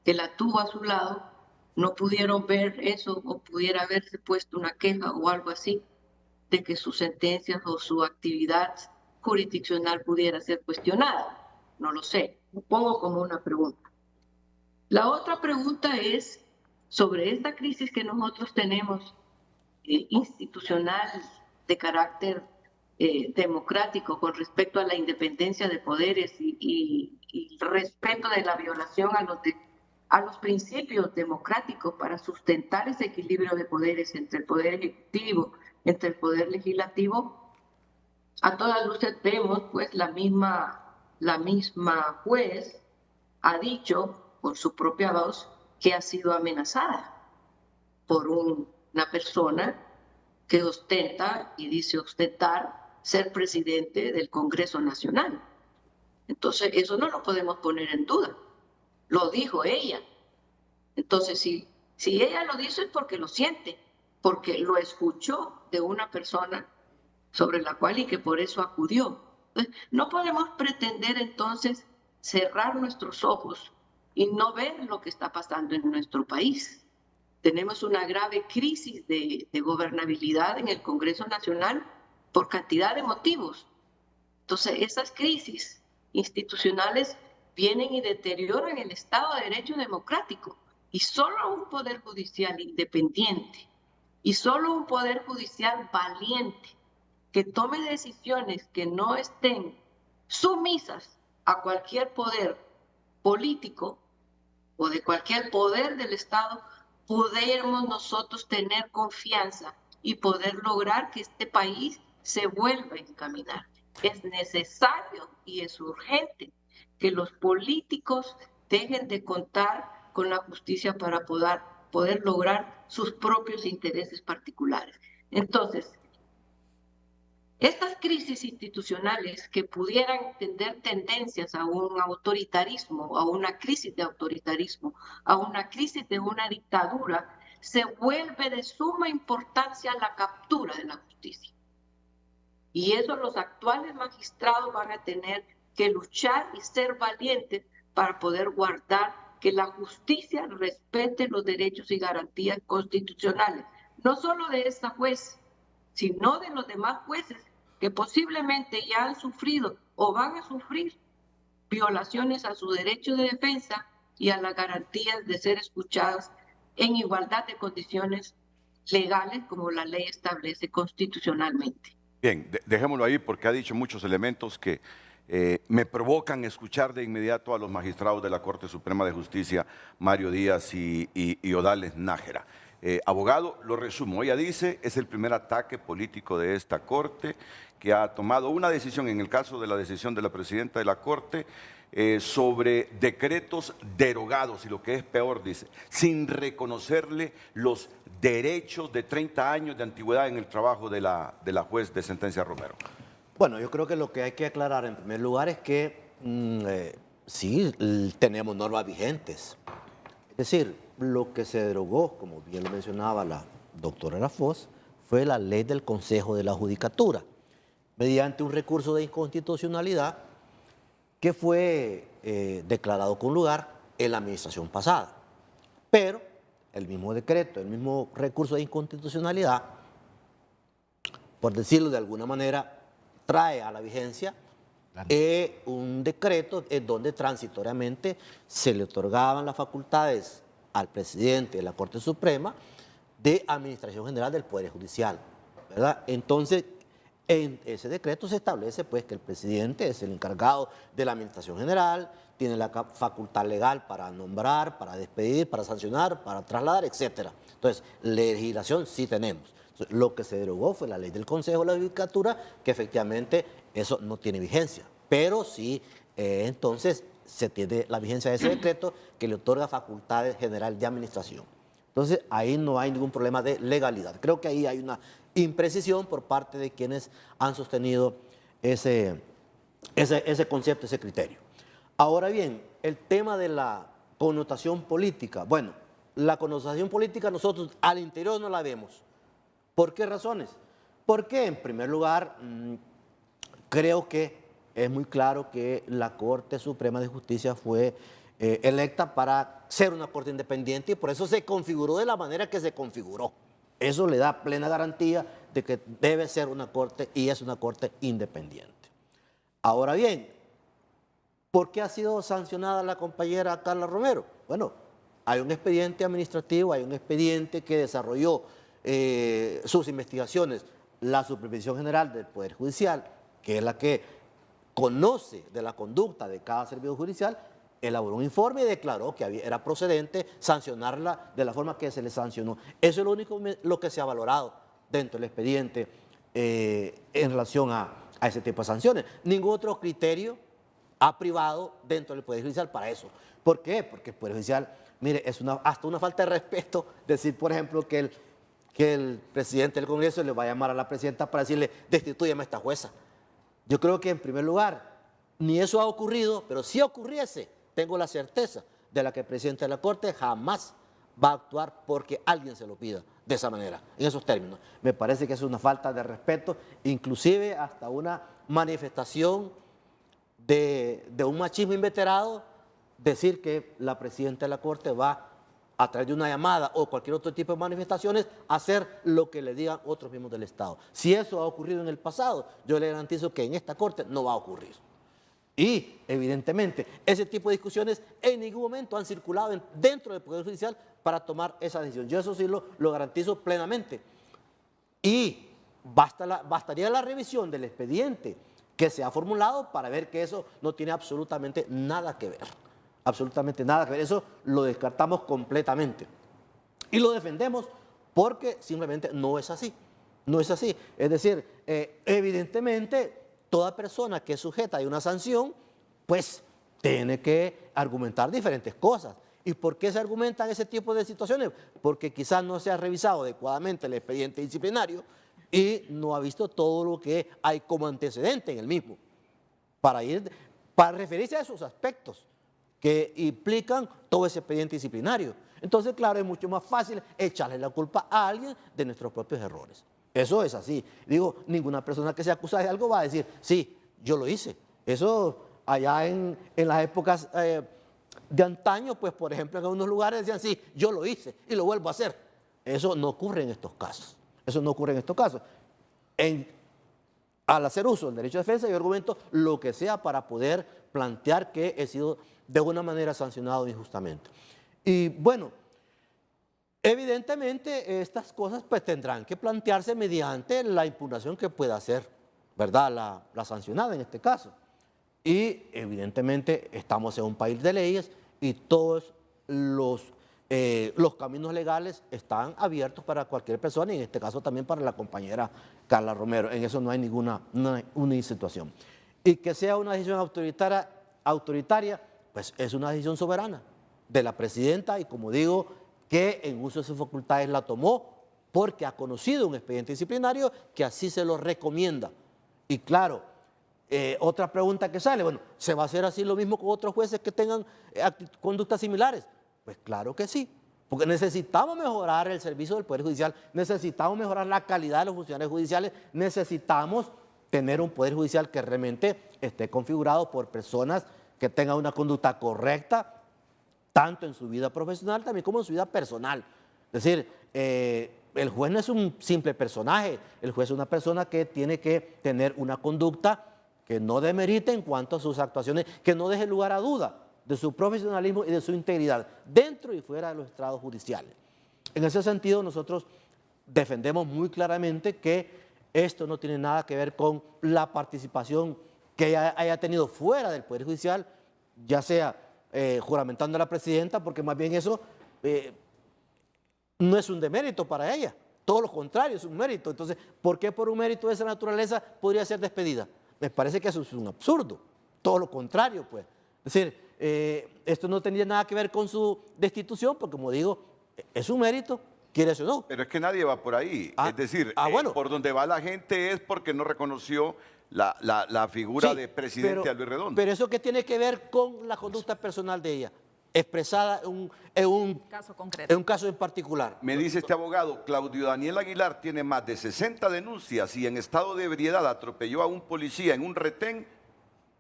que la tuvo a su lado, no pudieron ver eso o pudiera haberse puesto una queja o algo así de que sus sentencias o su actividad jurisdiccional pudiera ser cuestionada. No lo sé, lo pongo como una pregunta. La otra pregunta es sobre esta crisis que nosotros tenemos institucional de carácter democrático con respecto a la independencia de poderes y respeto de la violación a los principios democráticos para sustentar ese equilibrio de poderes entre el poder ejecutivo, entre el poder legislativo. A todas luces vemos, pues, la misma juez ha dicho por su propia voz que ha sido amenazada por una persona que ostenta y dice ostentar ser presidente del Congreso Nacional. Entonces, eso no lo podemos poner en duda. Lo dijo ella. Entonces, si ella lo dice es porque lo siente, porque lo escuchó de una persona sobre la cual y que por eso acudió. Entonces, no podemos pretender entonces cerrar nuestros ojos y no ver lo que está pasando en nuestro país. Tenemos una grave crisis de gobernabilidad en el Congreso Nacional por cantidad de motivos. Entonces, esas crisis institucionales vienen y deterioran el Estado de Derecho democrático. Y solo un poder judicial independiente y solo un poder judicial valiente que tome decisiones que no estén sumisas a cualquier poder político o de cualquier poder del Estado, podemos nosotros tener confianza y poder lograr que este país se vuelva a encaminar. Es necesario y es urgente que los políticos dejen de contar con la justicia para poder lograr sus propios intereses particulares. Entonces, estas crisis institucionales que pudieran tener tendencias a un autoritarismo, a una crisis de autoritarismo, a una crisis de una dictadura, se vuelve de suma importancia la captura de la justicia. Y eso los actuales magistrados van a tener que luchar y ser valientes para poder guardar que la justicia respete los derechos y garantías constitucionales, no solo de esta juez, sino de los demás jueces que posiblemente ya han sufrido o van a sufrir violaciones a su derecho de defensa y a las garantías de ser escuchadas en igualdad de condiciones legales como la ley establece constitucionalmente. Bien, dejémoslo ahí porque ha dicho muchos elementos que me provocan escuchar de inmediato a los magistrados de la Corte Suprema de Justicia, Mario Díaz y Odalis Nájera. Abogado, lo resumo. Ella dice, es el primer ataque político de esta Corte que ha tomado una decisión, en el caso de la decisión de la presidenta de la Corte, sobre decretos derogados y lo que es peor, dice, sin reconocerle los derechos de 30 años de antigüedad en el trabajo de la juez de sentencia Romero. Bueno, yo creo que lo que hay que aclarar en primer lugar es que sí, tenemos normas vigentes. Es decir, lo que se derogó, como bien lo mencionaba la doctora Lafos, fue la ley del Consejo de la Judicatura, mediante un recurso de inconstitucionalidad que fue declarado con lugar en la administración pasada. Pero el mismo decreto, el mismo recurso de inconstitucionalidad, por decirlo de alguna manera, trae a la vigencia un decreto en donde transitoriamente se le otorgaban las facultades al presidente de la Corte Suprema de Administración General del Poder Judicial, ¿verdad? Entonces, en ese decreto se establece pues que el presidente es el encargado de la Administración General, tiene la facultad legal para nombrar, para despedir, para sancionar, para trasladar, etc. Entonces, legislación sí tenemos. Lo que se derogó fue la ley del Consejo de la Judicatura, que efectivamente eso no tiene vigencia. pero sí, entonces se tiene la vigencia de ese decreto que le otorga facultades generales de administración. Entonces, ahí no hay ningún problema de legalidad. Creo que ahí hay una imprecisión por parte de quienes han sostenido ese concepto, ese criterio. Ahora bien, el tema de la connotación política. Bueno, la connotación política nosotros al interior no la vemos. ¿Por qué razones? Porque, en primer lugar, creo que es muy claro que la Corte Suprema de Justicia fue electa para ser una corte independiente y por eso se configuró de la manera que se configuró. Eso le da plena garantía de que debe ser una corte y es una corte independiente. Ahora bien, ¿por qué ha sido sancionada la compañera Carla Romero? Bueno, hay un expediente administrativo, hay un expediente que desarrolló sus investigaciones la Supervisión General del Poder Judicial, que es la que conoce de la conducta de cada servidor judicial, elaboró un informe y declaró que era procedente sancionarla de la forma que se le sancionó. Eso es lo único lo que se ha valorado dentro del expediente en relación a ese tipo de sanciones. Ningún otro criterio ha privado dentro del Poder Judicial para eso. ¿Por qué? Porque el Poder Judicial, mire, es hasta una falta de respeto decir, por ejemplo, que el presidente del Congreso le va a llamar a la presidenta para decirle, destituyame a esta jueza. Yo creo que en primer lugar, ni eso ha ocurrido, pero si ocurriese, tengo la certeza de que el presidente de la Corte jamás va a actuar porque alguien se lo pida de esa manera, en esos términos. Me parece que es una falta de respeto, inclusive hasta una manifestación de un machismo inveterado, decir que la presidenta de la Corte va a través de una llamada o cualquier otro tipo de manifestaciones a hacer lo que le digan otros miembros del Estado. Si eso ha ocurrido en el pasado, yo le garantizo que en esta Corte no va a ocurrir. Y, evidentemente, ese tipo de discusiones en ningún momento han circulado dentro del Poder Judicial para tomar esa decisión. Yo eso sí lo garantizo plenamente. Y bastaría la revisión del expediente que se ha formulado para ver que eso no tiene absolutamente nada que ver. Absolutamente nada que ver. Eso lo descartamos completamente. Y lo defendemos porque simplemente no es así. No es así. Es decir, evidentemente, toda persona que es sujeta a una sanción, pues tiene que argumentar diferentes cosas. ¿Y por qué se argumentan ese tipo de situaciones? Porque quizás no se ha revisado adecuadamente el expediente disciplinario y no ha visto todo lo que hay como antecedente en el mismo, para referirse a esos aspectos que implican todo ese expediente disciplinario. Entonces, claro, es mucho más fácil echarle la culpa a alguien de nuestros propios errores. Eso es así. Digo, ninguna persona que se acusa de algo va a decir, sí, yo lo hice. Eso allá en las épocas de antaño, pues por ejemplo en algunos lugares decían, sí, yo lo hice y lo vuelvo a hacer. Eso no ocurre en estos casos. Eso no ocurre en estos casos. Al hacer uso del derecho de defensa, yo argumento lo que sea para poder plantear que he sido de alguna manera sancionado injustamente. Y bueno, evidentemente estas cosas pues tendrán que plantearse mediante la impugnación que pueda hacer, ¿verdad?, la sancionada en este caso. Y evidentemente estamos en un país de leyes y todos los caminos legales están abiertos para cualquier persona y en este caso también para la compañera Carla Romero. En eso no hay ninguna situación. Y que sea una decisión autoritaria, pues es una decisión soberana de la presidenta y como digo, que en uso de sus facultades la tomó porque ha conocido un expediente disciplinario que así se lo recomienda. Y claro, otra pregunta que sale, bueno, ¿se va a hacer así lo mismo con otros jueces que tengan conductas similares? Pues claro que sí, porque necesitamos mejorar el servicio del Poder Judicial, necesitamos mejorar la calidad de los funcionarios judiciales, necesitamos tener un Poder Judicial que realmente esté configurado por personas que tengan una conducta correcta, tanto en su vida profesional también como en su vida personal. Es decir, el juez no es un simple personaje, el juez es una persona que tiene que tener una conducta que no demerite en cuanto a sus actuaciones, que no deje lugar a duda de su profesionalismo y de su integridad, dentro y fuera de los estrados judiciales. En ese sentido, nosotros defendemos muy claramente que esto no tiene nada que ver con la participación que haya tenido fuera del Poder Judicial, ya sea juramentando a la presidenta, porque más bien eso no es un demérito para ella, todo lo contrario, es un mérito. Entonces, ¿por qué por un mérito de esa naturaleza podría ser despedida? Me parece que eso es un absurdo. todo lo contrario, pues. Es decir, esto no tenía nada que ver con su destitución, porque como digo, es un mérito, quieres o no. Pero es que nadie va por ahí. Es decir, bueno, por donde va la gente es porque no reconoció la figura de presidente a Luis Redondo. Pero eso qué tiene que ver con la conducta personal de ella, expresada en un caso concreto. En un caso en particular. Me dice este abogado, Claudio Daniel Aguilar tiene más de 60 denuncias y en estado de ebriedad atropelló a un policía en un retén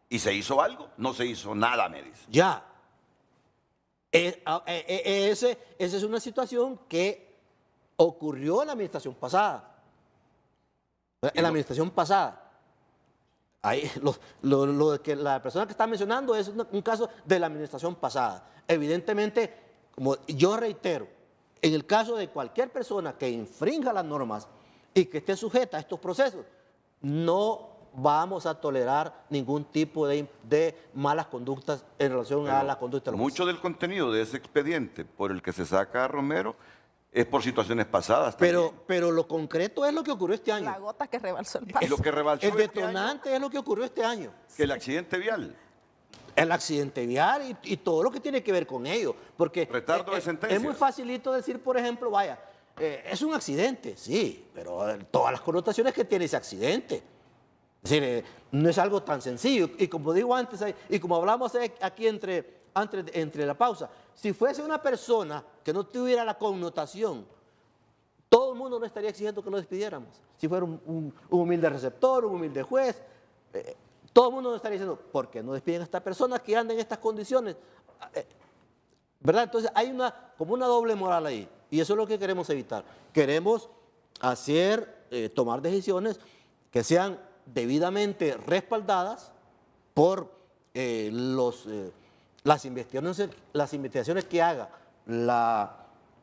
y ¿se hizo algo? No se hizo nada, me dice. Ya. Esa es una situación que ocurrió en la administración pasada. En la administración pasada. Ahí, lo de que la persona que está mencionando es un caso de la administración pasada. Evidentemente, como yo reitero, en el caso de cualquier persona que infrinja las normas y que esté sujeta a estos procesos, no vamos a tolerar ningún tipo de malas conductas en relación a la conducta de los mucho del contenido de ese expediente por el que se saca a Romero es por situaciones pasadas. Pero lo concreto es lo que ocurrió este año. La gota que rebalsó el vaso. Y lo que rebalsó el detonante es lo que ocurrió este año. Que el accidente vial. El accidente vial y todo lo que tiene que ver con ello. Porque retardo de sentencias. Es muy facilito decir, por ejemplo, vaya, es un accidente, sí, pero todas las connotaciones que tiene ese accidente. Es decir, no es algo tan sencillo. Y como digo antes, y como hablamos aquí entre la pausa, si fuese una persona que no tuviera la connotación, todo el mundo no estaría exigiendo que lo despidiéramos. Si fuera un humilde receptor, un humilde juez, todo el mundo no estaría diciendo, ¿por qué no despiden a esta persona que anda en estas condiciones? ¿Verdad? Entonces hay como una doble moral ahí, y eso es lo que queremos evitar. Queremos tomar decisiones que sean debidamente respaldadas por las investigaciones que haga la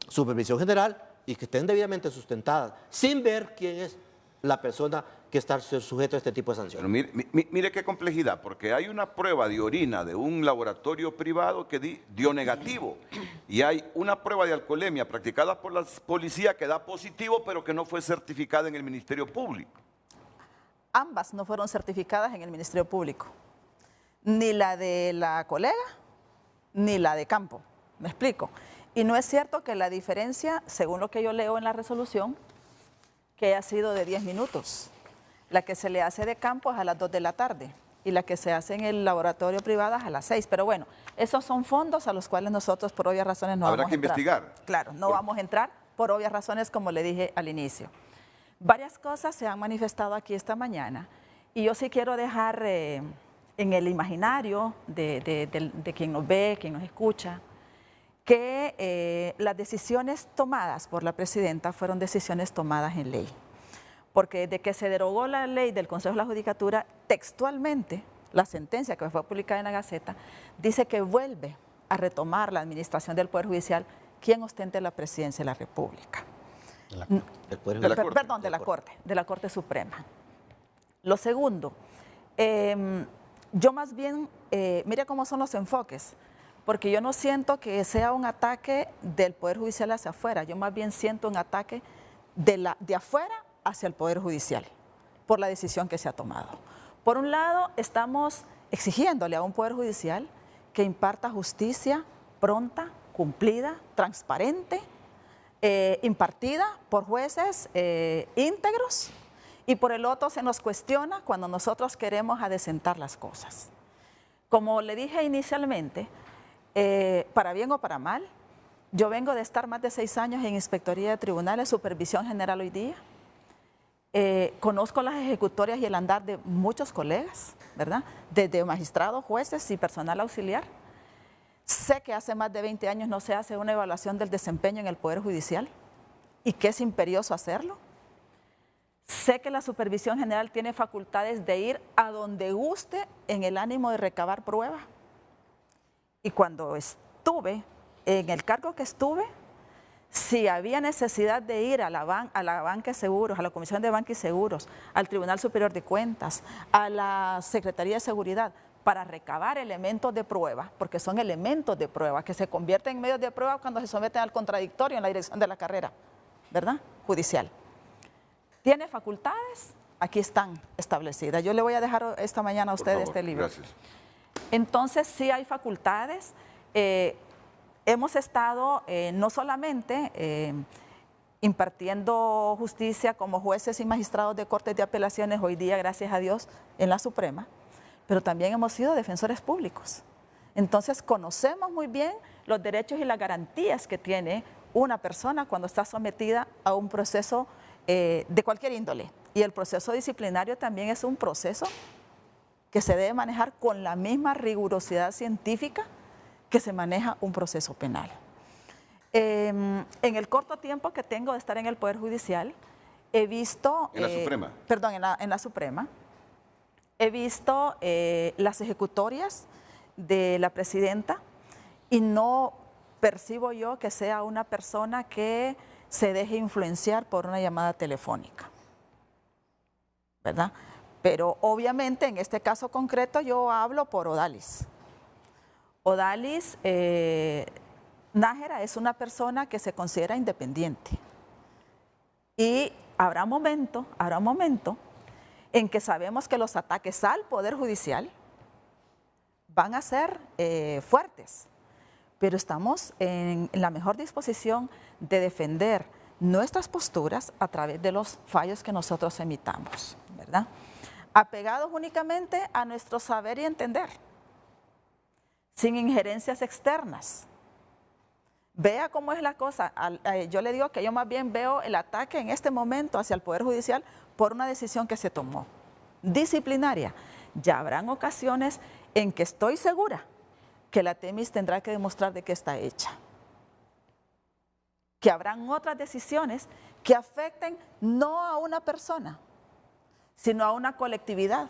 Supervisión General y que estén debidamente sustentadas, sin ver quién es la persona que está sujeto a este tipo de sanciones. Pero mire qué complejidad, porque hay una prueba de orina de un laboratorio privado que dio negativo y hay una prueba de alcoholemia practicada por la policía que da positivo, pero que no fue certificada en el Ministerio Público. Ambas no fueron certificadas en el Ministerio Público, ni la de la colega, ni la de campo. ¿Me explico? Y no es cierto que la diferencia, según lo que yo leo en la resolución, que ha sido de 10 minutos. La que se le hace de campo es a las 2 de la tarde y la que se hace en el laboratorio privado es a las 6. Pero bueno, esos son fondos a los cuales nosotros por obvias razones no vamos a entrar. Habrá que investigar. Claro, no vamos a entrar por obvias razones, como le dije al inicio. Varias cosas se han manifestado aquí esta mañana y yo sí quiero dejar en el imaginario de quien nos ve, quien nos escucha, que las decisiones tomadas por la presidenta fueron decisiones tomadas en ley. Porque desde que se derogó la ley del Consejo de la Judicatura, textualmente, la sentencia que fue publicada en la Gaceta, dice que vuelve a retomar la administración del Poder Judicial quien ostente la presidencia de la República. Perdón, de la Corte Suprema. Lo segundo, yo más bien, mire cómo son los enfoques, porque yo no siento que sea un ataque del Poder Judicial hacia afuera, yo más bien siento un ataque de afuera hacia el Poder Judicial, por la decisión que se ha tomado. Por un lado, estamos exigiéndole a un Poder Judicial que imparta justicia pronta, cumplida, transparente, impartida por jueces íntegros, y por el otro se nos cuestiona cuando nosotros queremos adecentar las cosas. Como le dije inicialmente, para bien o para mal, yo vengo de estar más de 6 años en Inspectoría de Tribunales, Supervisión General hoy día. Conozco las ejecutorias y el andar de muchos colegas, ¿verdad? Desde magistrados, jueces y personal auxiliar. Sé que hace más de 20 años no se hace una evaluación del desempeño en el Poder Judicial y que es imperioso hacerlo. Sé que la Supervisión General tiene facultades de ir a donde guste en el ánimo de recabar pruebas. Y cuando estuve, en el cargo que estuve, si había necesidad de ir a la Banca de Seguros, a la Comisión de Banca y Seguros, al Tribunal Superior de Cuentas, a la Secretaría de Seguridad, para recabar elementos de prueba, porque son elementos de prueba que se convierten en medios de prueba cuando se someten al contradictorio en la dirección de la carrera, ¿verdad? Judicial. ¿Tiene facultades? Aquí están establecidas. Yo le voy a dejar esta mañana a usted este libro. Gracias. Entonces sí hay facultades. Hemos estado no solamente impartiendo justicia como jueces y magistrados de cortes de apelaciones hoy día, gracias a Dios, en la Suprema, pero también hemos sido defensores públicos. Entonces conocemos muy bien los derechos y las garantías que tiene una persona cuando está sometida a un proceso de cualquier índole. Y el proceso disciplinario también es un proceso que se debe manejar con la misma rigurosidad científica que se maneja un proceso penal. En el corto tiempo que tengo de estar en el Poder Judicial, he visto... ¿En la Suprema? Perdón, en la Suprema. He visto las ejecutorias de la presidenta y no percibo yo que sea una persona que se deje influenciar por una llamada telefónica, ¿verdad? Pero obviamente en este caso concreto yo hablo por Odalis. Odalis Nájera es una persona que se considera independiente y habrá un momento en que sabemos que los ataques al Poder Judicial van a ser fuertes, pero estamos en la mejor disposición de defender nuestras posturas a través de los fallos que nosotros emitamos, ¿verdad? Apegados únicamente a nuestro saber y entender, sin injerencias externas. Vea cómo es la cosa. Yo le digo que yo más bien veo el ataque en este momento hacia el Poder Judicial por una decisión que se tomó, disciplinaria. Ya habrán ocasiones en que estoy segura que la Temis tendrá que demostrar de qué está hecha. Que habrán otras decisiones que afecten no a una persona, sino a una colectividad.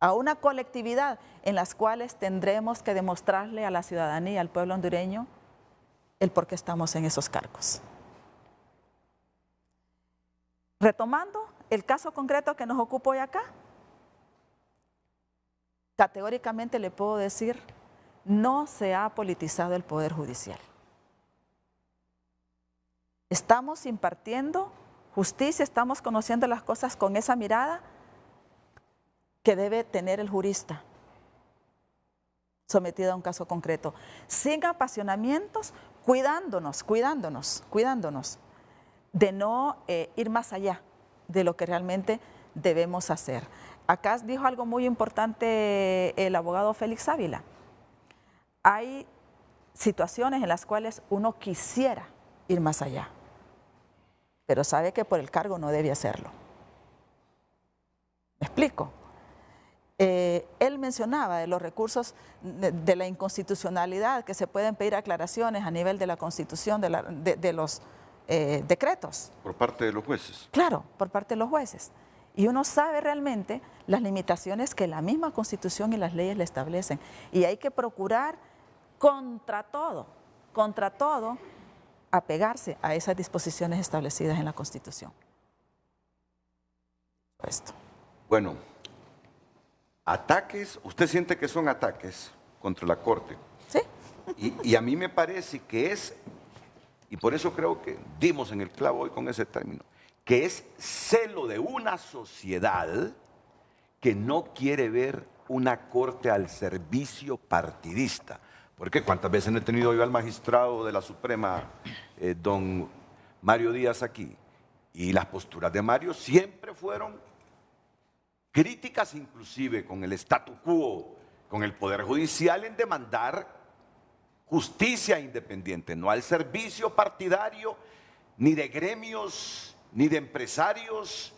A una colectividad en las cuales tendremos que demostrarle a la ciudadanía, al pueblo hondureño, el por qué estamos en esos cargos. Retomando el caso concreto que nos ocupa hoy acá, categóricamente le puedo decir, no se ha politizado el Poder Judicial. Estamos impartiendo justicia, estamos conociendo las cosas con esa mirada que debe tener el jurista sometido a un caso concreto, sin apasionamientos, cuidándonos de no ir más allá de lo que realmente debemos hacer. Acá dijo algo muy importante el abogado Félix Ávila. Hay situaciones en las cuales uno quisiera ir más allá, pero sabe que por el cargo no debe hacerlo. ¿Me explico? Él mencionaba de los recursos de la inconstitucionalidad que se pueden pedir aclaraciones a nivel de la Constitución, de los decretos. Por parte de los jueces. Claro, por parte de los jueces. Y uno sabe realmente las limitaciones que la misma Constitución y las leyes le establecen. Y hay que procurar contra todo, apegarse a esas disposiciones establecidas en la Constitución. Esto. Bueno, ataques, usted siente que son ataques contra la Corte. Sí. Y a mí me parece que es, y por eso creo que dimos en el clavo hoy con ese término, que es celo de una sociedad que no quiere ver una Corte al servicio partidista. Porque cuántas veces no he tenido yo al magistrado de la Suprema, don Mario Díaz, aquí, y las posturas de Mario siempre fueron críticas inclusive con el statu quo, con el Poder Judicial en demandar justicia independiente, no al servicio partidario, ni de gremios, ni de empresarios,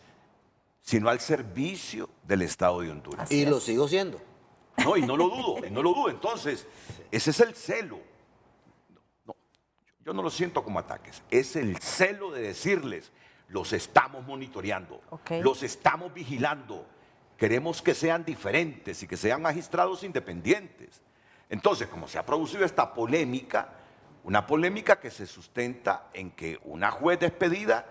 sino al servicio del Estado de Honduras. Y lo sigo siendo. No, y no lo dudo. Entonces, ese es el celo. No, yo no lo siento como ataques, es el celo de decirles, los estamos monitoreando, los estamos vigilando, queremos que sean diferentes y que sean magistrados independientes. Entonces, como se ha producido esta polémica, una polémica que se sustenta en que una juez despedida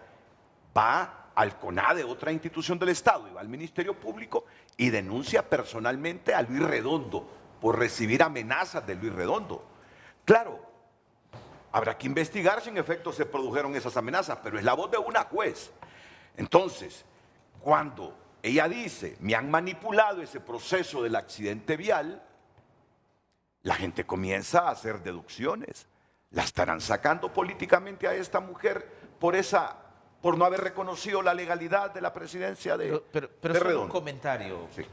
va al CONADE, otra institución del Estado, y va al Ministerio Público y denuncia personalmente a Luis Redondo por recibir amenazas de Luis Redondo. Claro, habrá que investigar si en efecto se produjeron esas amenazas, pero es la voz de una juez. Entonces, cuando ella dice, me han manipulado ese proceso del accidente vial, la gente comienza a hacer deducciones. La estarán sacando políticamente a esta mujer por no haber reconocido la legalidad de la presidencia de solo Redondo. Un comentario. Sí.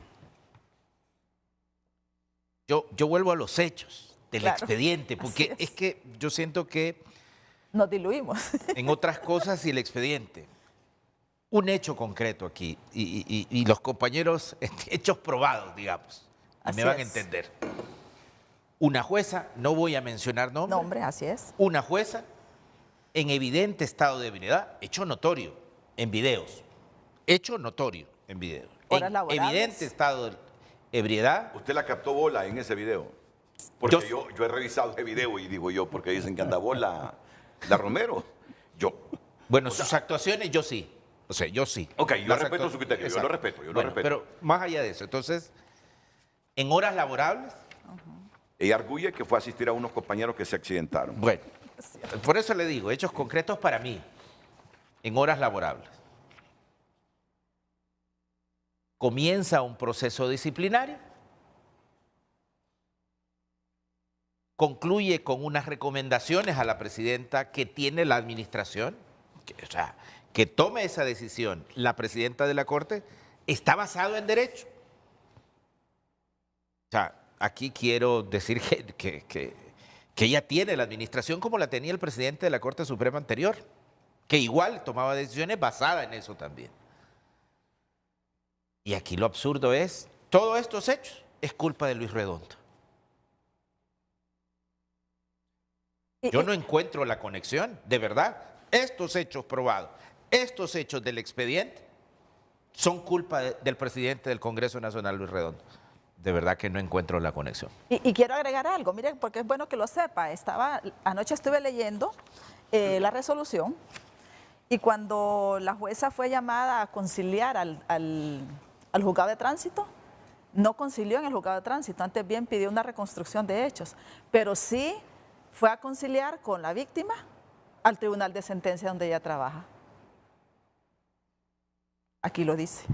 Yo vuelvo a los hechos del Claro, expediente, porque así es que yo siento que Nos diluimos. en otras cosas y el expediente. Un hecho concreto aquí, y los compañeros, hechos probados, digamos, y Así me van a es. entender. Una jueza, no voy a mencionar nombre, Nombre, así es. una jueza en evidente estado de ebriedad, hecho notorio en videos, hecho notorio en videos, Horas en laborables. evidente estado de ebriedad. ¿Usted la captó bola en ese video? Porque yo he revisado ese video y digo yo, porque dicen que anda bola la Romero. Bueno, sus actuaciones yo sí. O sea, yo sí. Ok, yo Las respeto actua- su criterio, yo lo respeto, yo lo respeto. Pero más allá de eso, entonces, en horas laborables. Ella arguye que fue a asistir a unos compañeros que se accidentaron. Bueno, por eso le digo, hechos concretos para mí, en horas laborables. Comienza un proceso disciplinario, concluye con unas recomendaciones a la presidenta que tiene la administración, que tome esa decisión la presidenta de la Corte, está basado en derecho. O sea, aquí quiero decir que ella tiene la administración como la tenía el presidente de la Corte Suprema anterior, que igual tomaba decisiones basadas en eso también. Y aquí lo absurdo es, todos estos hechos es culpa de Luis Redondo. Yo no encuentro la conexión, de verdad. Estos hechos probados, estos hechos del expediente, son culpa del presidente del Congreso Nacional, Luis Redondo. De verdad que no encuentro la conexión. Y quiero agregar algo, miren, porque es bueno que lo sepa. Anoche estuve leyendo la resolución y cuando la jueza fue llamada a conciliar al juzgado de tránsito, no concilió en el juzgado de tránsito, antes bien pidió una reconstrucción de hechos, pero sí fue a conciliar con la víctima al tribunal de sentencia donde ella trabaja. Aquí lo dice.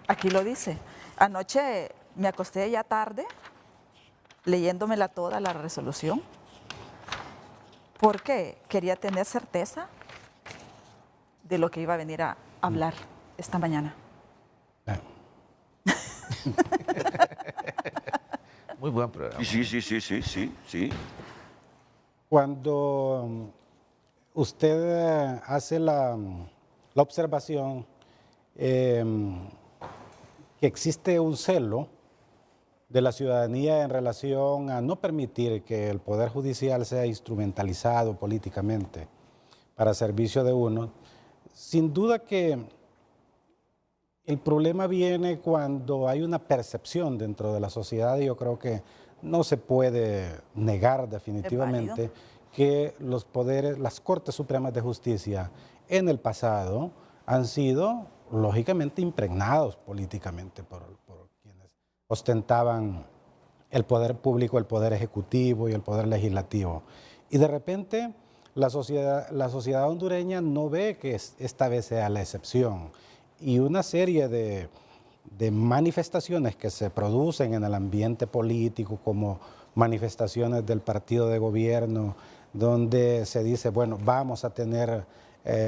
Aquí lo dice. Anoche me acosté ya tarde leyéndomela toda la resolución porque quería tener certeza de lo que iba a venir a hablar esta mañana. Muy buen programa. Sí. Cuando usted hace la observación que existe un celo de la ciudadanía en relación a no permitir que el Poder Judicial sea instrumentalizado políticamente para servicio de uno, sin duda que el problema viene cuando hay una percepción dentro de la sociedad, y yo creo que no se puede negar definitivamente que los poderes, las Cortes Supremas de Justicia en el pasado han sido lógicamente impregnados políticamente por quienes ostentaban el poder público, el poder ejecutivo y el poder legislativo. Y de repente la sociedad hondureña no ve que esta vez sea la excepción. Y una serie de manifestaciones que se producen en el ambiente político, como manifestaciones del partido de gobierno, donde se dice, bueno, vamos a tener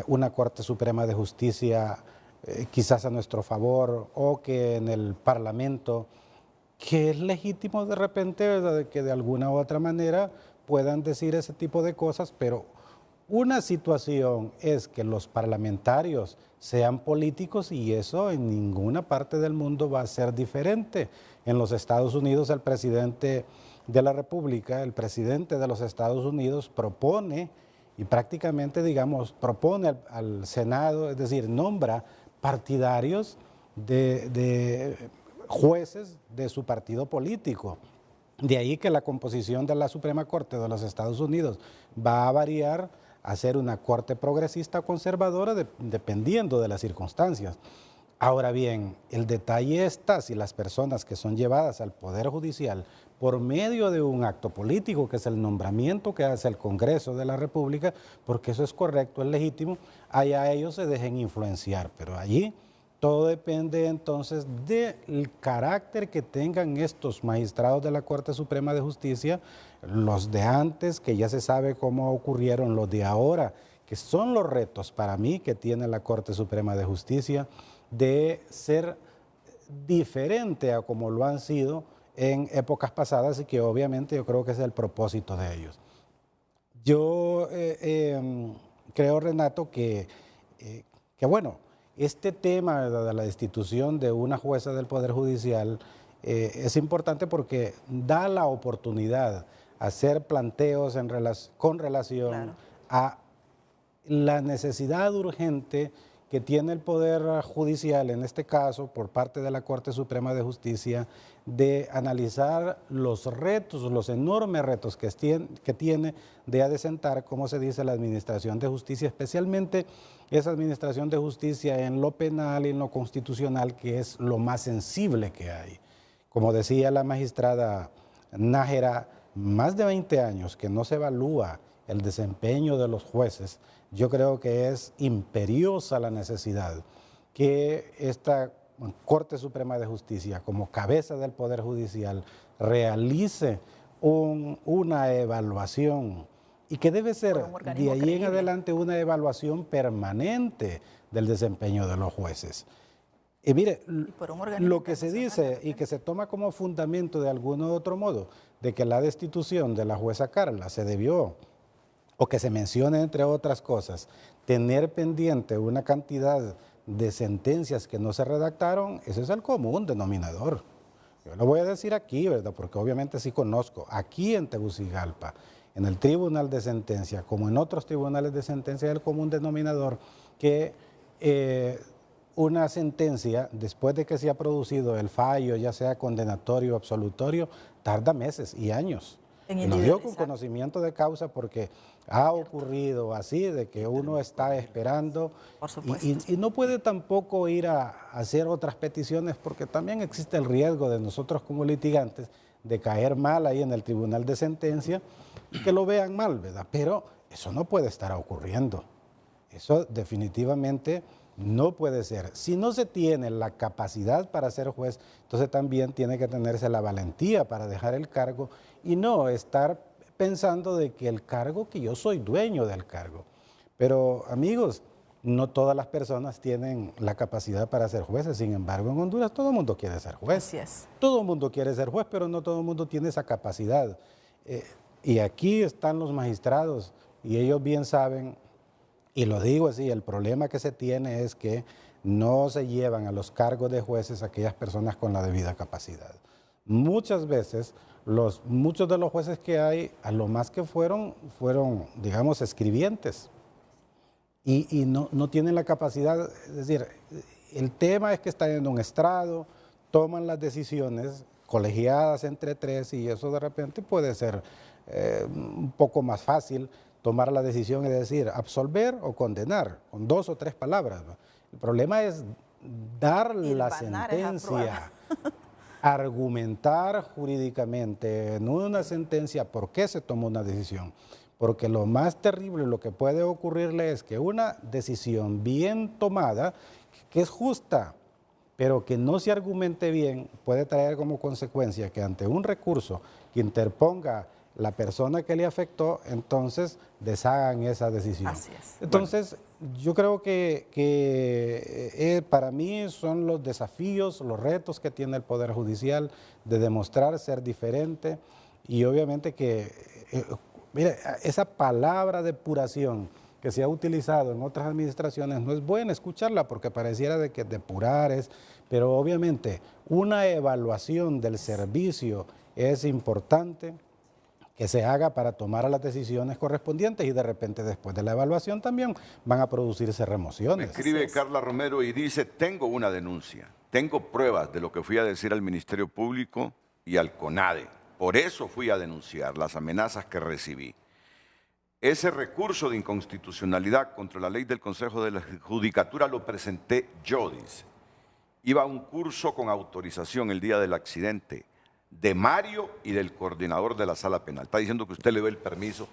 una Corte Suprema de Justicia quizás a nuestro favor, o que en el Parlamento, que es legítimo de repente, ¿verdad?, que de alguna u otra manera puedan decir ese tipo de cosas, pero una situación es que los parlamentarios sean políticos y eso en ninguna parte del mundo va a ser diferente. En los Estados Unidos el presidente de la República, el presidente de los Estados Unidos propone y prácticamente, digamos, propone al Senado, es decir, nombra partidarios de jueces de su partido político. De ahí que la composición de la Suprema Corte de los Estados Unidos va a variar a ser una corte progresista o conservadora dependiendo de las circunstancias. Ahora bien, el detalle está si las personas que son llevadas al Poder Judicial por medio de un acto político, que es el nombramiento que hace el Congreso de la República, porque eso es correcto, es legítimo, allá ellos se dejen influenciar, pero allí todo depende entonces del carácter que tengan estos magistrados de la Corte Suprema de Justicia, los de antes, que ya se sabe cómo ocurrieron, los de ahora, que son los retos para mí que tiene la Corte Suprema de Justicia, de ser diferente a como lo han sido en épocas pasadas y que obviamente yo creo que es el propósito de ellos. Yo creo, Renato, que bueno, este tema de la destitución de una jueza del Poder Judicial es importante porque da la oportunidad a hacer planteos con relación a la necesidad urgente que tiene el Poder Judicial, en este caso, por parte de la Corte Suprema de Justicia, de analizar los retos, los enormes retos que tiene de adecentar, como se dice, la Administración de Justicia, especialmente esa Administración de Justicia en lo penal y en lo constitucional, que es lo más sensible que hay. Como decía la magistrada Nájera, más de 20 años que no se evalúa el desempeño de los jueces. Yo creo que es imperiosa la necesidad que esta Corte Suprema de Justicia, como cabeza del Poder Judicial, realice una evaluación y que debe ser de ahí en adelante una evaluación permanente del desempeño de los jueces. Y mire, lo que se dice y que se toma como fundamento de algún otro modo, de que la destitución de la jueza Carla se debió, o que se mencione entre otras cosas, tener pendiente una cantidad de sentencias que no se redactaron, ese es el común denominador. Yo lo voy a decir aquí, ¿verdad? Porque obviamente sí conozco, aquí en Tegucigalpa, en el Tribunal de Sentencia, como en otros tribunales de sentencia, es el común denominador que una sentencia, después de que se ha producido el fallo, ya sea condenatorio o absolutorio, tarda meses y años. Y lo digo con conocimiento de causa porque ha ocurrido así, de que uno está esperando y no puede tampoco ir a hacer otras peticiones porque también existe el riesgo de nosotros como litigantes de caer mal ahí en el Tribunal de Sentencia y que lo vean mal, ¿verdad? Pero eso no puede estar ocurriendo. Eso definitivamente no puede ser. Si no se tiene la capacidad para ser juez, entonces también tiene que tenerse la valentía para dejar el cargo y no estar pensando de que el cargo, que yo soy dueño del cargo. Pero amigos, no todas las personas tienen la capacidad para ser jueces. Sin embargo, en Honduras todo el mundo quiere ser juez. Así es. Todo el mundo quiere ser juez, pero no todo el mundo tiene esa capacidad. Y aquí están los magistrados y ellos bien saben. Y lo digo así, el problema que se tiene es que no se llevan a los cargos de jueces aquellas personas con la debida capacidad. Muchas veces, muchos de los jueces que hay, a lo más que fueron, digamos, escribientes. Y no tienen la capacidad, es decir, el tema es que están en un estrado, toman las decisiones colegiadas entre tres y eso de repente puede ser un poco más fácil, tomar la decisión y decir absolver o condenar, con 2 o 3 palabras. El problema es dar la sentencia, argumentar jurídicamente en una sentencia por qué se tomó una decisión. Porque lo más terrible, lo que puede ocurrirle es que una decisión bien tomada, que es justa, pero que no se argumente bien, puede traer como consecuencia que ante un recurso que interponga la persona que le afectó, entonces deshagan esa decisión. Así es. Entonces, yo creo que para mí son los desafíos, los retos que tiene el Poder Judicial de demostrar ser diferente y obviamente que, mire, esa palabra depuración que se ha utilizado en otras administraciones no es buena escucharla porque pareciera de que depurar es, pero obviamente una evaluación del servicio es importante que se haga para tomar las decisiones correspondientes y de repente después de la evaluación también van a producirse remociones. Me escribe Carla Romero y dice, tengo una denuncia, tengo pruebas de lo que fui a decir al Ministerio Público y al CONADE. Por eso fui a denunciar las amenazas que recibí. Ese recurso de inconstitucionalidad contra la ley del Consejo de la Judicatura lo presenté yo, dice. Iba a un curso con autorización el día del accidente. de Mario y del coordinador de la sala penal. Está diciendo que usted le dio el permiso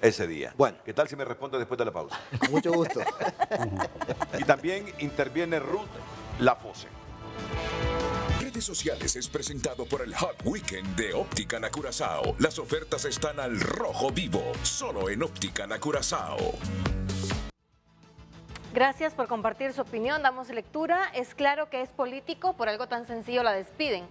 ese día. Bueno. ¿Qué tal si me responde después de la pausa? Con mucho gusto. Y también interviene Ruth Lafose. Redes sociales es presentado por el Hot Weekend de Óptica La Curazao. Las ofertas están al rojo vivo, solo en Óptica La Curazao. Gracias por compartir su opinión, damos lectura. Es claro que es político, por algo tan sencillo la despiden.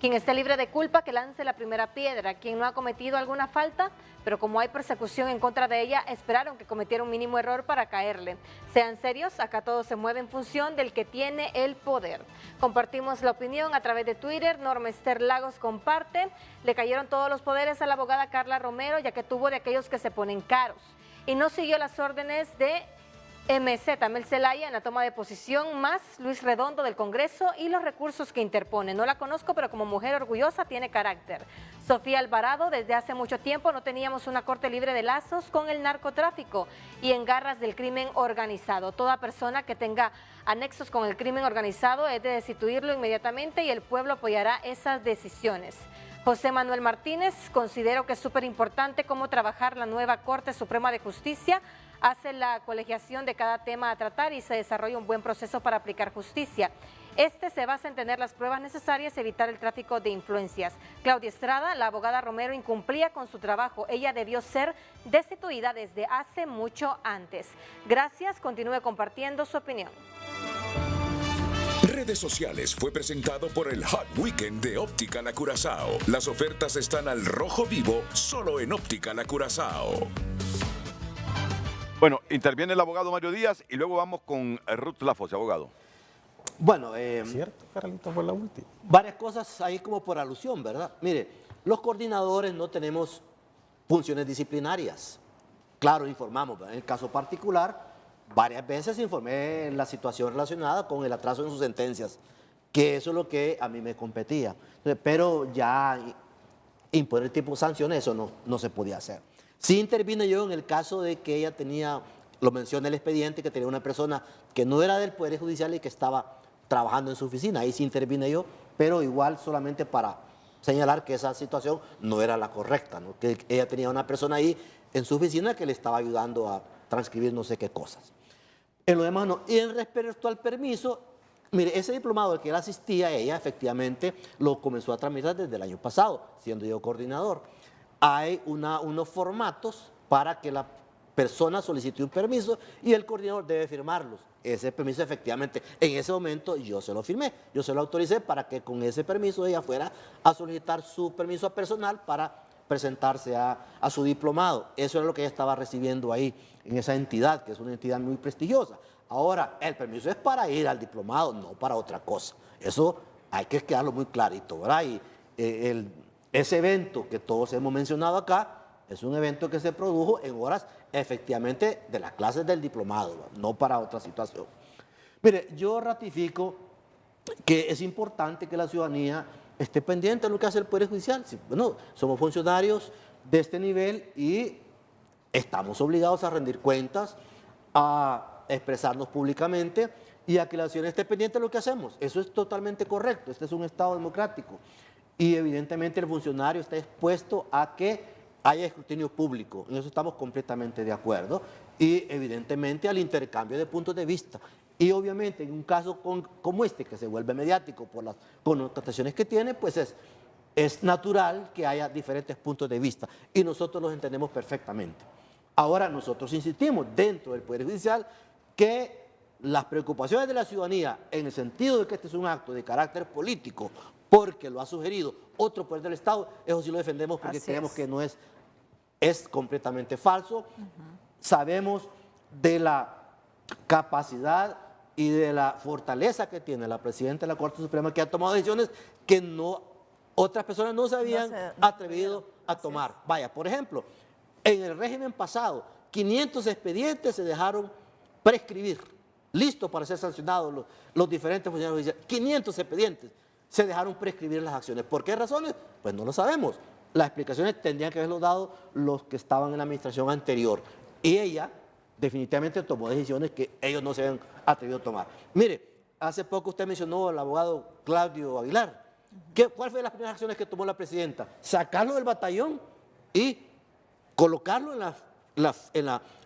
Quien esté libre de culpa, que lance la primera piedra. Quien no ha cometido alguna falta, pero como hay persecución en contra de ella, esperaron que cometiera un mínimo error para caerle. Sean serios, acá todo se mueve en función del que tiene el poder. Compartimos la opinión a través de Twitter. Norma Esther Lagos comparte. Le cayeron todos los poderes a la abogada Carla Romero, ya que tuvo de aquellos que se ponen caros. Y no siguió las órdenes de MC Mel Zelaya en la toma de posición, más Luis Redondo del Congreso y los recursos que interpone. No la conozco, pero como mujer orgullosa tiene carácter. Sofía Alvarado, desde hace mucho tiempo no teníamos una corte libre de lazos con el narcotráfico y en garras del crimen organizado. Toda persona que tenga anexos con el crimen organizado es de destituirlo inmediatamente y el pueblo apoyará esas decisiones. José Manuel Martínez, considero que es súper importante cómo trabajar la nueva Corte Suprema de Justicia. Hace la colegiación de cada tema a tratar y se desarrolla un buen proceso para aplicar justicia. Este se basa en tener las pruebas necesarias y evitar el tráfico de influencias. Claudia Estrada, la abogada Romero incumplía con su trabajo. Ella debió ser destituida desde hace mucho antes. Gracias, continúe compartiendo su opinión. Redes sociales fue presentado por el Hot Weekend de Óptica La Curazao. Las ofertas están al rojo vivo, solo en Óptica La Curazao. Bueno, interviene el abogado Mario Díaz y luego vamos con Ruth Lafose, abogado. Bueno, cierto, Carlito, fue la última. Varias cosas ahí como por alusión, ¿verdad? Mire, los coordinadores no tenemos funciones disciplinarias. Claro, informamos, ¿verdad? En el caso particular, varias veces informé la situación relacionada con el atraso en sus sentencias, que eso es lo que a mí me competía. Pero ya imponer tipo de sanciones, eso no se podía hacer. Sí intervine yo en el caso de que ella tenía, lo menciona el expediente, que tenía una persona que no era del Poder Judicial y que estaba trabajando en su oficina. Ahí sí intervine yo, pero igual solamente para señalar que esa situación no era la correcta, ¿no? Que ella tenía una persona ahí en su oficina que le estaba ayudando a transcribir no sé qué cosas. En lo demás no. Y en respecto al permiso, mire, ese diplomado al que él asistía, ella efectivamente lo comenzó a tramitar desde el año pasado, siendo yo coordinador. Hay unos formatos para que la persona solicite un permiso y el coordinador debe firmarlos. Ese permiso efectivamente, en ese momento yo se lo firmé, yo se lo autoricé para que con ese permiso ella fuera a solicitar su permiso personal para presentarse a su diplomado. Eso era lo que ella estaba recibiendo ahí en esa entidad, que es una entidad muy prestigiosa. Ahora, el permiso es para ir al diplomado, no para otra cosa. Eso hay que quedarlo muy clarito, ¿verdad? Y ese evento que todos hemos mencionado acá es un evento que se produjo en horas efectivamente de las clases del diplomado, no para otra situación. Mire, yo ratifico que es importante que la ciudadanía esté pendiente de lo que hace el Poder Judicial. Bueno, somos funcionarios de este nivel y estamos obligados a rendir cuentas, a expresarnos públicamente y a que la ciudadanía esté pendiente de lo que hacemos. Eso es totalmente correcto, este es un Estado democrático. Y evidentemente el funcionario está expuesto a que haya escrutinio público. En eso estamos completamente de acuerdo. Y evidentemente al intercambio de puntos de vista. Y obviamente en un caso como este, que se vuelve mediático por las connotaciones que tiene, pues es natural que haya diferentes puntos de vista. Y nosotros los entendemos perfectamente. Ahora nosotros insistimos dentro del Poder Judicial que las preocupaciones de la ciudadanía, en el sentido de que este es un acto de carácter político, porque lo ha sugerido otro poder del Estado, eso sí lo defendemos porque creemos que no es completamente falso. Sabemos de la capacidad y de la fortaleza que tiene la presidenta de la Corte Suprema, que ha tomado decisiones que otras personas no se habían atrevido a tomar. Vaya, por ejemplo, en el régimen pasado, 500 expedientes se dejaron prescribir, listos para ser sancionados los diferentes funcionarios judiciales. 500 expedientes se dejaron prescribir las acciones. ¿Por qué razones? Pues no lo sabemos. Las explicaciones tendrían que haberlo dado los que estaban en la administración anterior. Y ella definitivamente tomó decisiones que ellos no se habían atrevido a tomar. Mire, hace poco usted mencionó al abogado Claudio Aguilar. ¿Cuál fue las primeras acciones que tomó la presidenta? Sacarlo del batallón y colocarlo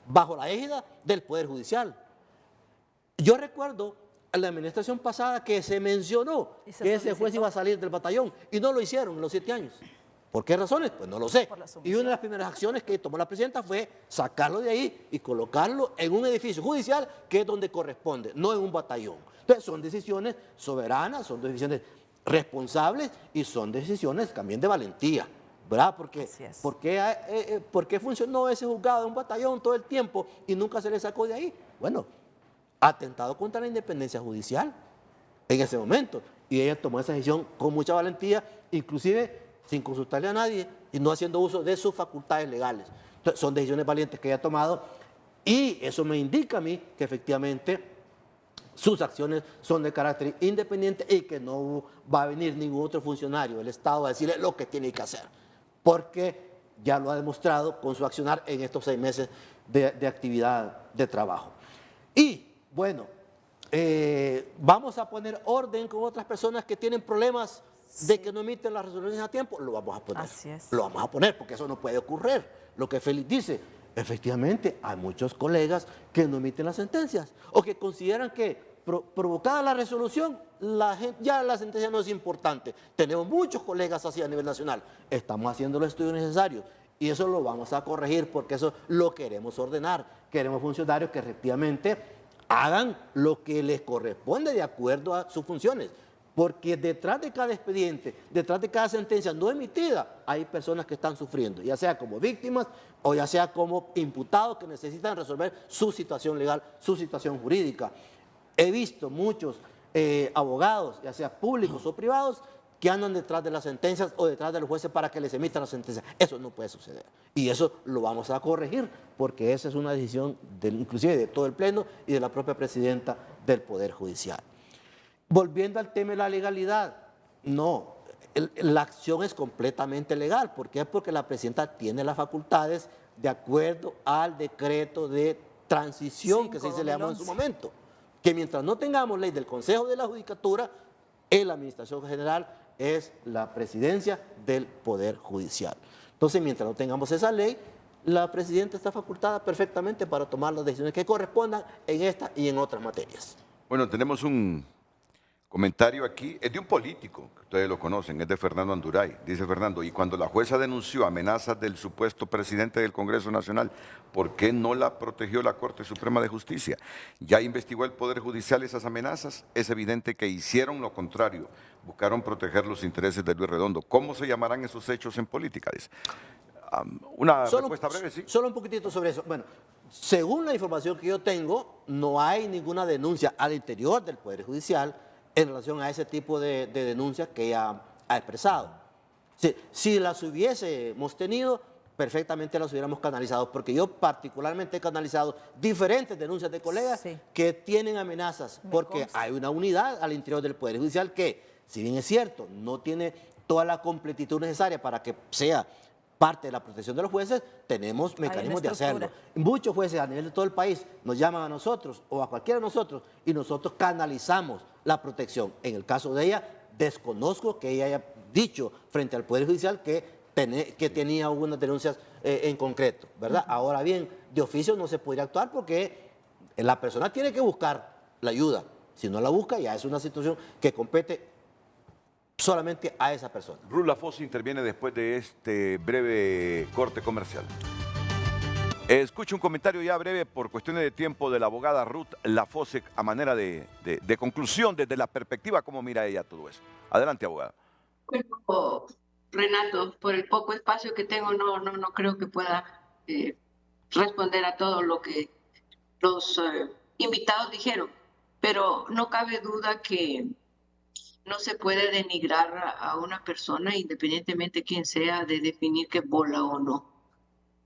bajo la égida del Poder Judicial. Yo recuerdo en la administración pasada que se mencionó que ese juez iba a salir del batallón y no lo hicieron en los 7 años. ¿Por qué razones? Pues no lo sé. Y una de las primeras acciones que tomó la presidenta fue sacarlo de ahí y colocarlo en un edificio judicial que es donde corresponde, no en un batallón. Entonces son decisiones soberanas, son decisiones responsables y son decisiones también de valentía, ¿verdad? ¿Por qué funcionó ese juzgado de un batallón todo el tiempo y nunca se le sacó de ahí? Bueno, atentado contra la independencia judicial en ese momento. Y ella tomó esa decisión con mucha valentía, inclusive sin consultarle a nadie y no haciendo uso de sus facultades legales. Entonces, son decisiones valientes que ella ha tomado y eso me indica a mí que efectivamente sus acciones son de carácter independiente y que no va a venir ningún otro funcionario del Estado a decirle lo que tiene que hacer, porque ya lo ha demostrado con su accionar en estos 6 meses de actividad de trabajo. Y bueno, vamos a poner orden con otras personas que tienen problemas de que no emiten las resoluciones a tiempo, lo vamos a poner. Así es. Lo vamos a poner porque eso no puede ocurrir. Lo que Félix dice, efectivamente hay muchos colegas que no emiten las sentencias o que consideran que provocada la resolución, ya la sentencia no es importante. Tenemos muchos colegas así a nivel nacional. Estamos haciendo los estudios necesarios y eso lo vamos a corregir porque eso lo queremos ordenar. Queremos funcionarios que efectivamente hagan lo que les corresponde de acuerdo a sus funciones. Porque detrás de cada expediente, detrás de cada sentencia no emitida, hay personas que están sufriendo, ya sea como víctimas o ya sea como imputados que necesitan resolver su situación legal, su situación jurídica. He visto muchos abogados, ya sea públicos o privados, que andan detrás de las sentencias o detrás de los jueces para que les emitan las sentencias. Eso no puede suceder. Y eso lo vamos a corregir, porque esa es una decisión inclusive de todo el Pleno y de la propia presidenta del Poder Judicial. Volviendo al tema de la legalidad, no, la acción es completamente legal. ¿Por qué? Porque la presidenta tiene las facultades de acuerdo al decreto de transición que se le llamó en su momento. Que mientras no tengamos ley del Consejo de la Judicatura, en la Administración General es la presidencia del Poder Judicial. Entonces, mientras no tengamos esa ley, la presidenta está facultada perfectamente para tomar las decisiones que correspondan en esta y en otras materias. Bueno, tenemos un comentario aquí, es de un político, que ustedes lo conocen, es de Fernando Anduray. Dice Fernando, y cuando la jueza denunció amenazas del supuesto presidente del Congreso Nacional, ¿por qué no la protegió la Corte Suprema de Justicia? ¿Ya investigó el Poder Judicial esas amenazas? Es evidente que hicieron lo contrario, buscaron proteger los intereses de Luis Redondo. ¿Cómo se llamarán esos hechos en política? Dice. Una respuesta breve, sí. Solo un poquitito sobre eso. Bueno, según la información que yo tengo, no hay ninguna denuncia al interior del Poder Judicial en relación a ese tipo de denuncias que ella ha expresado. Si las hubiésemos tenido, perfectamente las hubiéramos canalizado, porque yo particularmente he canalizado diferentes denuncias de colegas que tienen amenazas, porque hay una unidad al interior del Poder Judicial que, si bien es cierto, no tiene toda la completitud necesaria para que sea parte de la protección de los jueces, tenemos mecanismos de hacerlo. Muchos jueces a nivel de todo el país nos llaman a nosotros o a cualquiera de nosotros y nosotros canalizamos la protección. En el caso de ella, desconozco que ella haya dicho frente al Poder Judicial que tenía algunas denuncias en concreto, ¿verdad? Ahora bien, de oficio no se podría actuar porque la persona tiene que buscar la ayuda. Si no la busca, ya es una situación que compete solamente a esa persona. Ruth Lafosse interviene después de este breve corte comercial. Escucho un comentario ya breve por cuestiones de tiempo de la abogada Ruth Lafosse a manera de conclusión desde la perspectiva cómo mira ella todo esto. Adelante, abogada. Bueno, Renato, por el poco espacio que tengo no creo que pueda responder a todo lo que los invitados dijeron, pero no cabe duda que no se puede denigrar a una persona, independientemente de quién sea, de definir que bola o no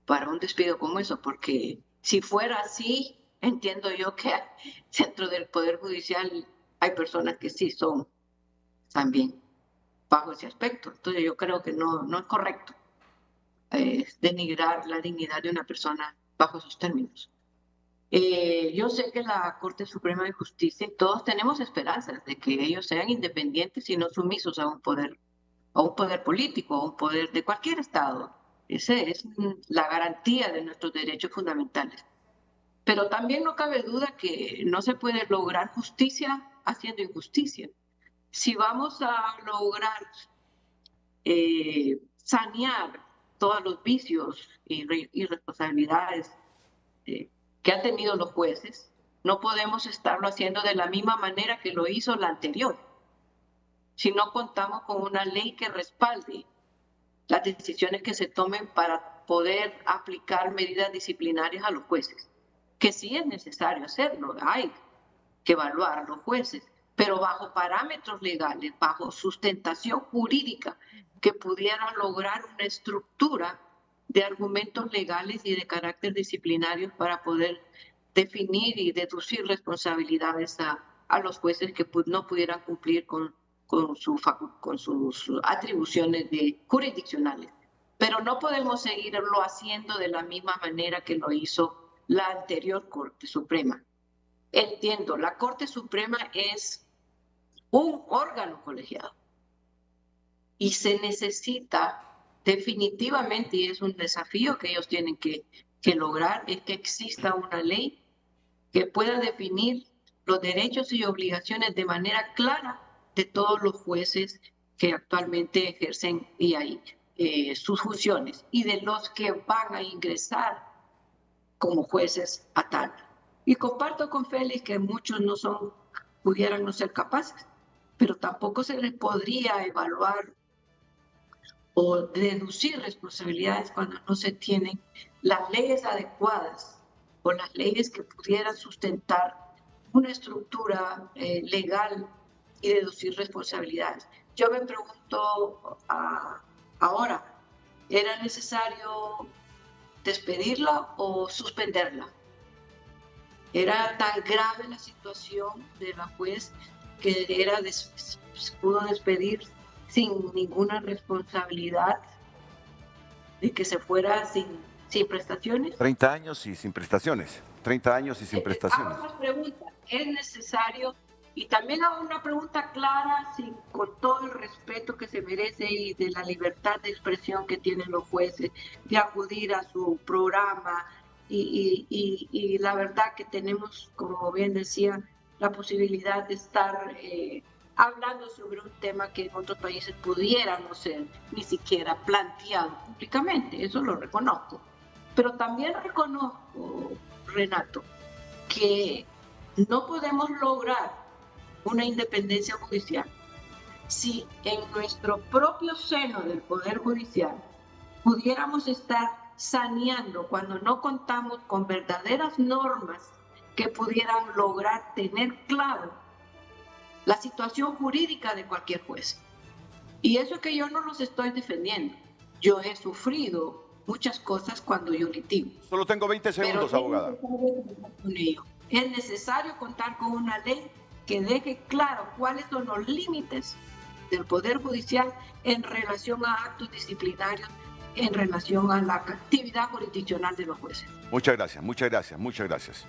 para un despido como eso, porque si fuera así, entiendo yo que dentro del Poder Judicial hay personas que sí son también bajo ese aspecto. Entonces yo creo que no es correcto denigrar la dignidad de una persona bajo esos términos. Yo sé que la Corte Suprema de Justicia, todos tenemos esperanzas de que ellos sean independientes y no sumisos a un poder político, a un poder de cualquier Estado. Esa es la garantía de nuestros derechos fundamentales. Pero también no cabe duda que no se puede lograr justicia haciendo injusticia. Si vamos a lograr sanear todos los vicios y irresponsabilidades que han tenido los jueces, no podemos estarlo haciendo de la misma manera que lo hizo la anterior, si no contamos con una ley que respalde las decisiones que se tomen para poder aplicar medidas disciplinarias a los jueces, que sí es necesario hacerlo, hay que evaluar a los jueces, pero bajo parámetros legales, bajo sustentación jurídica que pudiera lograr una estructura de argumentos legales y de carácter disciplinario para poder definir y deducir responsabilidades a los jueces que no pudieran cumplir con sus atribuciones jurisdiccionales. Pero no podemos seguirlo haciendo de la misma manera que lo hizo la anterior Corte Suprema. Entiendo, la Corte Suprema es un órgano colegiado y se necesita definitivamente, y es un desafío que ellos tienen que lograr, es que exista una ley que pueda definir los derechos y obligaciones de manera clara de todos los jueces que actualmente ejercen sus funciones y de los que van a ingresar como jueces a tal. Y comparto con Félix que muchos pudieran no ser capaces, pero tampoco se les podría evaluar o deducir responsabilidades cuando no se tienen las leyes adecuadas o las leyes que pudieran sustentar una estructura legal y deducir responsabilidades. Yo me pregunto ahora, ¿era necesario despedirla o suspenderla? Era tan grave la situación de la juez que pudo despedir sin ninguna responsabilidad de que se fuera sin prestaciones. 30 años y sin prestaciones. 30 años y sin prestaciones. Hago una pregunta, ¿es necesario? Y también hago una pregunta clara, con todo el respeto que se merece y de la libertad de expresión que tienen los jueces, de acudir a su programa y la verdad que tenemos, como bien decía, la posibilidad de estar hablando sobre un tema que en otros países pudiera no ser ni siquiera planteado públicamente, eso lo reconozco. Pero también reconozco, Renato, que no podemos lograr una independencia judicial si en nuestro propio seno del Poder Judicial pudiéramos estar saneando cuando no contamos con verdaderas normas que pudieran lograr tener claro la situación jurídica de cualquier juez. Y eso es que yo no los estoy defendiendo. Yo he sufrido muchas cosas cuando yo litigo. Solo tengo 20 segundos, abogada. Es necesario contar con una ley que deje claro cuáles son los límites del Poder Judicial en relación a actos disciplinarios, en relación a la actividad jurisdiccional de los jueces. Muchas gracias, muchas gracias, muchas gracias.